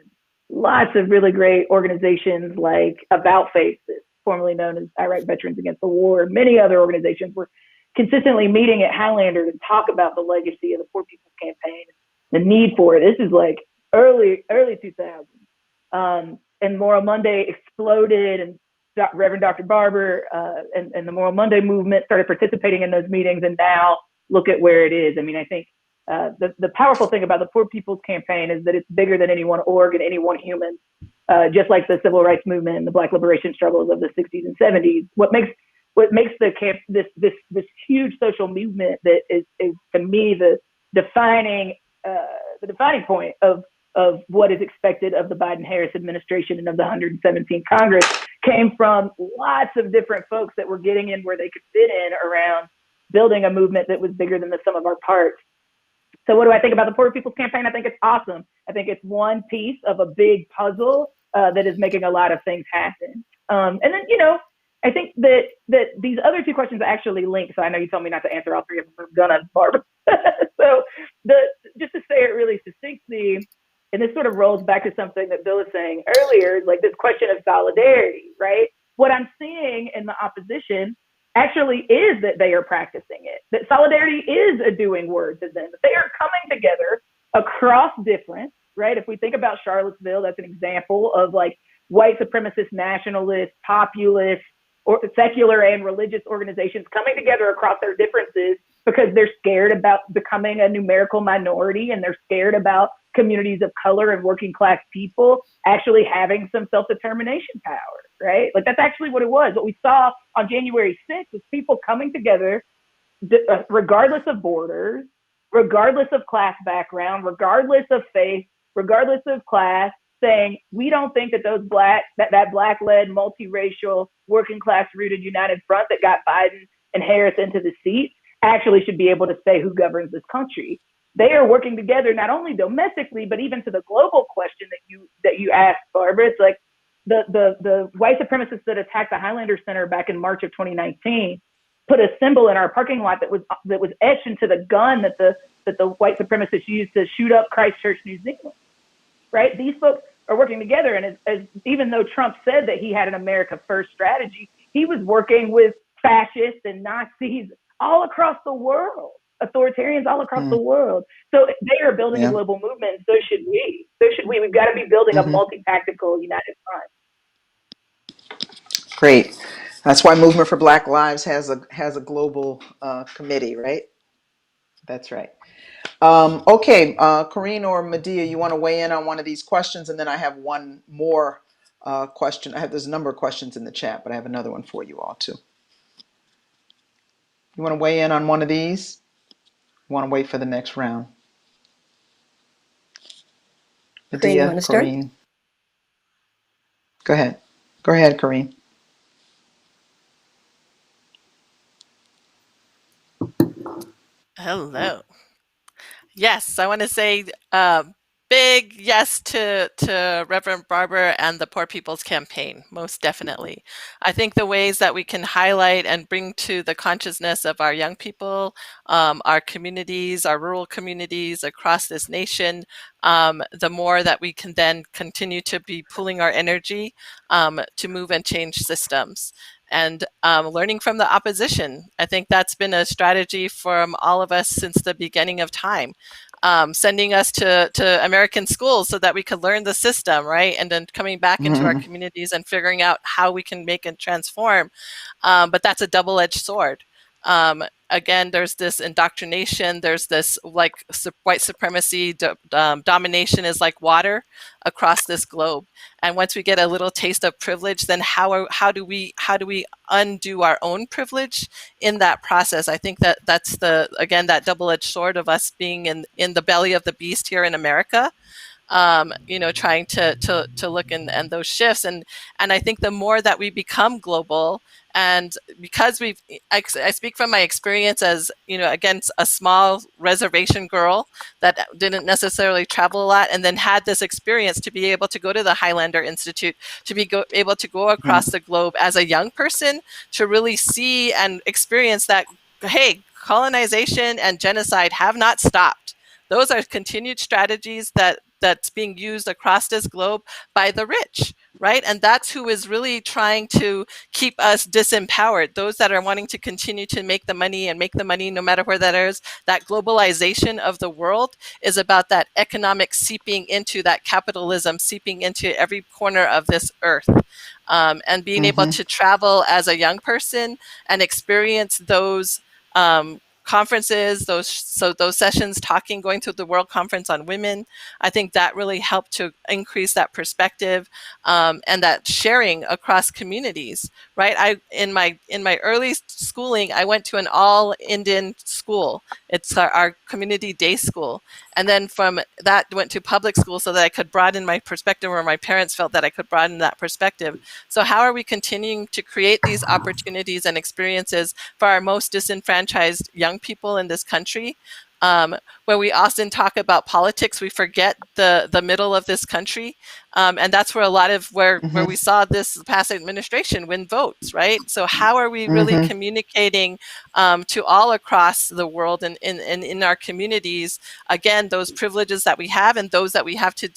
lots of really great organizations like About Face, formerly known as Iraq Veterans Against the War, and many other organizations were consistently meeting at Highlander to talk about the legacy of the Poor People's Campaign, the need for it. This is like early 2000s. And Moral Monday exploded, and Reverend Dr. Barber and the Moral Monday movement started participating in those meetings, and now look at where it is. I mean, I think the powerful thing about the Poor People's Campaign is that it's bigger than any one org and any one human, just like the civil rights movement and the Black liberation struggles of the 60s and 70s. What makes this huge social movement that is to me the defining point of what is expected of the Biden-Harris administration and of the 117th Congress came from lots of different folks that were getting in where they could fit in around building a movement that was bigger than the sum of our parts. So what do I think about the Poor People's Campaign? I think it's awesome. I think it's one piece of a big puzzle that is making a lot of things happen. And then, I think that these other two questions actually link. So I know you told me not to answer all three of them. I'm gonna, Barbara. So just to say it really succinctly, and this sort of rolls back to something that Bill was saying earlier, like this question of solidarity, right? What I'm seeing in the opposition actually is that they are practicing it. That solidarity is a doing word to them. That they are coming together across difference, right? If we think about Charlottesville, that's an example of like white supremacist, nationalist, populist, or secular and religious organizations coming together across their differences because they're scared about becoming a numerical minority, and they're scared about communities of color and working class people actually having some self-determination power, right? Like that's actually what it was. What we saw on January 6th was people coming together regardless of borders, regardless of class background, regardless of faith, regardless of class, saying we don't think that that black-led, multiracial, working class rooted united front that got Biden and Harris into the seat actually should be able to say who governs this country. They are working together not only domestically, but even to the global question that you asked, Barbara. It's like the white supremacists that attacked the Highlander Center back in March of 2019 put a symbol in our parking lot that was etched into the gun that the white supremacists used to shoot up Christchurch, New Zealand. Right? These folks are working together, and as even though Trump said that he had an America First strategy, he was working with fascists and Nazis all across the world, authoritarians all across the world. So they are building a global movement, and so should we. So should we. We've got to be building a multi-tactical united front. Great. That's why Movement for Black Lives has a global committee, right? That's right. Okay, Corinne or Medea, you want to weigh in on one of these questions, and then I have one more question. There's a number of questions in the chat, but I have another one for you all too. You want to weigh in on one of these? You want to wait for the next round? Corinne, you want Medea, to start? Corinne. Go ahead. Go ahead, Corinne. Hello. Yes, I want to say big yes to Reverend Barber and the Poor People's Campaign, most definitely. I think the ways that we can highlight and bring to the consciousness of our young people, our communities, our rural communities across this nation, the more that we can then continue to be pooling our energy to move and change systems. And learning from the opposition. I think that's been a strategy from all of us since the beginning of time. Sending us to American schools so that we could learn the system, right? And then coming back into our communities and figuring out how we can make and transform. But that's a double-edged sword. Again, there's this indoctrination, there's this like white supremacy, domination is like water across this globe. And once we get a little taste of privilege, then how do we undo our own privilege in that process? I think that's that double-edged sword of us being in the belly of the beast here in America. Trying to look and those shifts. And I think the more that we become global, and because I speak from my experience as, again, a small reservation girl that didn't necessarily travel a lot, and then had this experience to be able to go to the Highlander Institute, to be able to go across the globe as a young person, to really see and experience that, hey, colonization and genocide have not stopped. Those are continued strategies that's being used across this globe by the rich, right? And that's who is really trying to keep us disempowered. Those that are wanting to continue to make the money no matter where that is. That globalization of the world is about that economic seeping into that capitalism, seeping into every corner of this earth. And being able to travel as a young person and experience those conferences, those sessions, going to the World Conference on Women, I think that really helped to increase that perspective and that sharing across communities. Right, in my early schooling, I went to an all Indian school. It's our community day school, and then from that went to public school so that I could broaden my perspective, or my parents felt that I could broaden that perspective. So how are we continuing to create these opportunities and experiences for our most disenfranchised young people in this country, When we often talk about politics, we forget the middle of this country, and that's where a lot of where we saw this past administration win votes, right? So how are we really communicating to all across the world and in our communities, again, those privileges that we have and those that we have to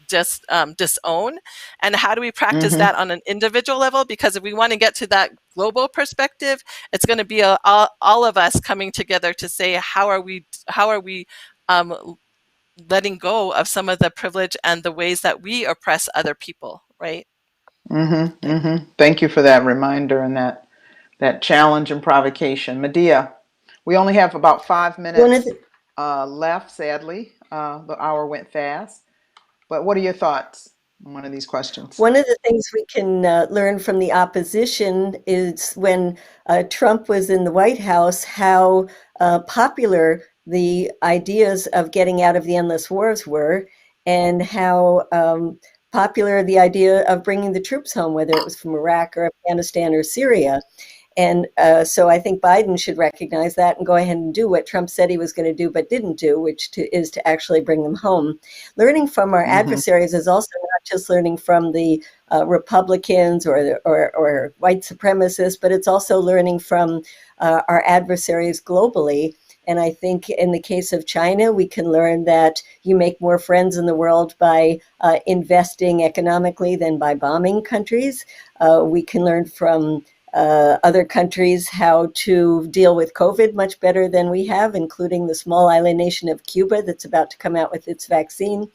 just disown, and how do we practice that on an individual level? Because if we want to get to that global perspective, it's going to be all of us coming together to say how are we letting go of some of the privilege and the ways that we oppress other people, right? Thank you for that reminder and that challenge and provocation. Medea, we only have about 5 minutes left, sadly. The hour went fast. But what are your thoughts on one of these questions? One of the things we can learn from the opposition is when Trump was in the White House, how popular the ideas of getting out of the endless wars were, and how popular the idea of bringing the troops home, whether it was from Iraq or Afghanistan or Syria. And so I think Biden should recognize that and go ahead and do what Trump said he was going to do but didn't do, which is to actually bring them home. Learning from our adversaries is also not just learning from the Republicans or white supremacists, but it's also learning from our adversaries globally. And I think in the case of China, we can learn that you make more friends in the world by investing economically than by bombing countries. We can learn from other countries how to deal with COVID much better than we have, including the small island nation of Cuba that's about to come out with its vaccine.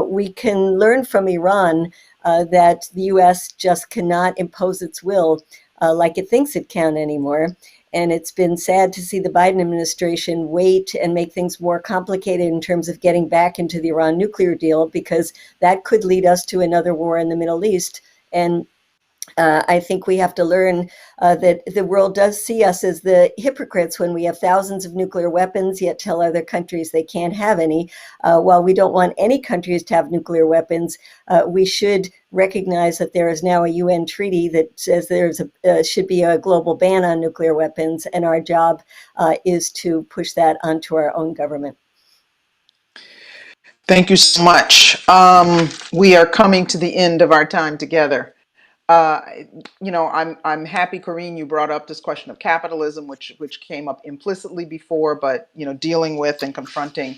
We can learn from Iran that the U.S. just cannot impose its will like it thinks it can anymore. And it's been sad to see the Biden administration wait and make things more complicated in terms of getting back into the Iran nuclear deal, because that could lead us to another war in the Middle East. And I think we have to learn that the world does see us as the hypocrites when we have thousands of nuclear weapons, yet tell other countries they can't have any. While we don't want any countries to have nuclear weapons, we should recognize that there is now a UN treaty that says should be a global ban on nuclear weapons, and our job is to push that onto our own government. Thank you so much. We are coming to the end of our time together. I'm happy, Corinne, you brought up this question of capitalism, which came up implicitly before, but dealing with and confronting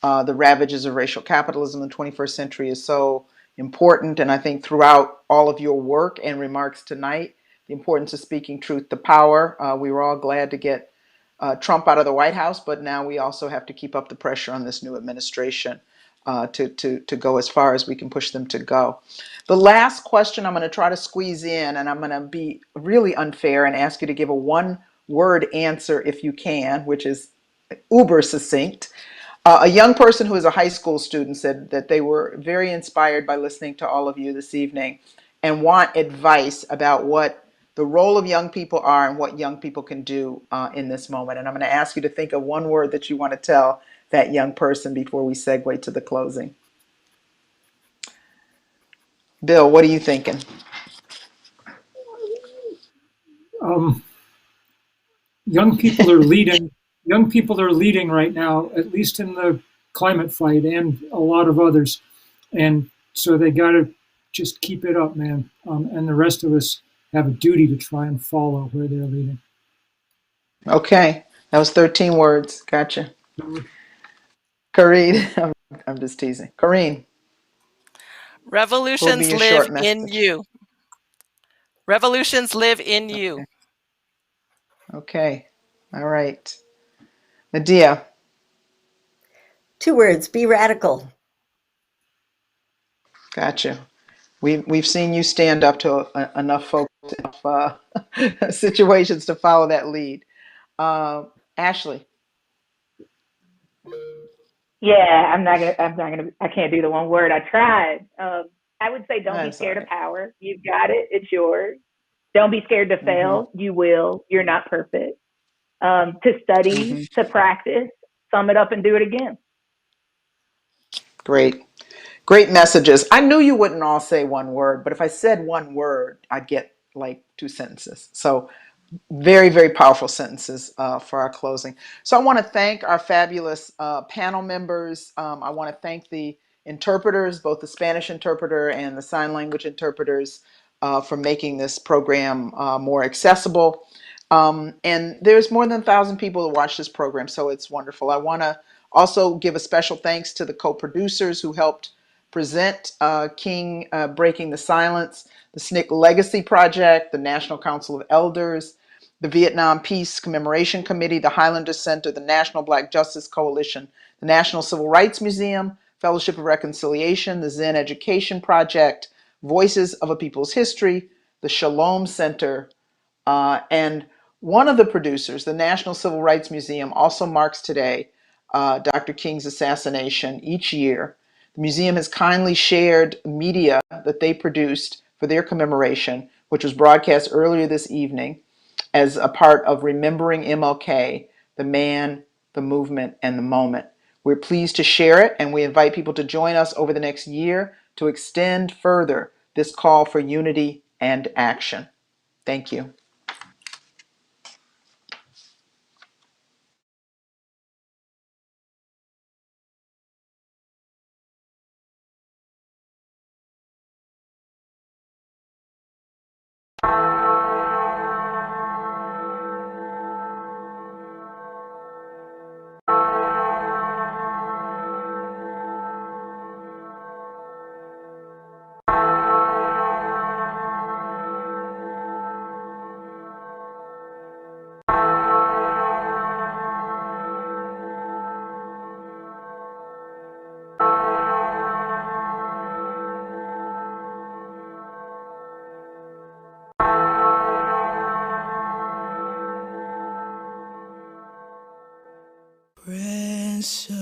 the ravages of racial capitalism in the 21st century is so important. And I think throughout all of your work and remarks tonight, the importance of speaking truth to power. We were all glad to get Trump out of the White House, but now we also have to keep up the pressure on this new administration to go as far as we can push them to go. The last question I'm going to try to squeeze in, and I'm going to be really unfair and ask you to give a one-word answer if you can, which is uber succinct. A young person who is a high school student said that they were very inspired by listening to all of you this evening and want advice about what the role of young people are and what young people can do in this moment. And I'm going to ask you to think of one word that you want to tell that young person before we segue to the closing. Bill, what are you thinking? Young people are leading. Young people are leading right now, at least in the climate fight and a lot of others. And so they got to just keep it up, man. And the rest of us have a duty to try and follow where they're leading. Okay, that was 13 words. Gotcha. Corinne, I'm just teasing. Corinne. Revolutions live in you. Revolutions live in you. Okay. All right. Medea. 2 words, be radical. Gotcha. We've seen you stand up to enough folks, enough situations to follow that lead. Ashley. Yeah, I can't do the one word. I tried. I would say don't be scared of power. You've got it. It's yours. Don't be scared to fail. You will. You're not perfect. To study, to practice, sum it up and do it again. Great. Great messages. I knew you wouldn't all say one word, but if I said one word, I'd get like 2 sentences. So Very, very powerful sentences for our closing. So I want to thank our fabulous panel members. I want to thank the interpreters, both the Spanish interpreter and the sign language interpreters, for making this program more accessible. And there's more than 1,000 people that watch this program, so it's wonderful. I want to also give a special thanks to the co-producers who helped present King Breaking the Silence, the SNCC Legacy Project, the National Council of Elders, the Vietnam Peace Commemoration Committee, the Highlander Center, the National Black Justice Coalition, the National Civil Rights Museum, Fellowship of Reconciliation, the Zen Education Project, Voices of a People's History, the Shalom Center, and one of the producers, the National Civil Rights Museum, also marks today Dr. King's assassination each year. The museum has kindly shared media that they produced for their commemoration, which was broadcast earlier this evening as a part of Remembering MLK, the man, the movement, and the moment. We're pleased to share it, and we invite people to join us over the next year to extend further this call for unity and action. Thank you. Precious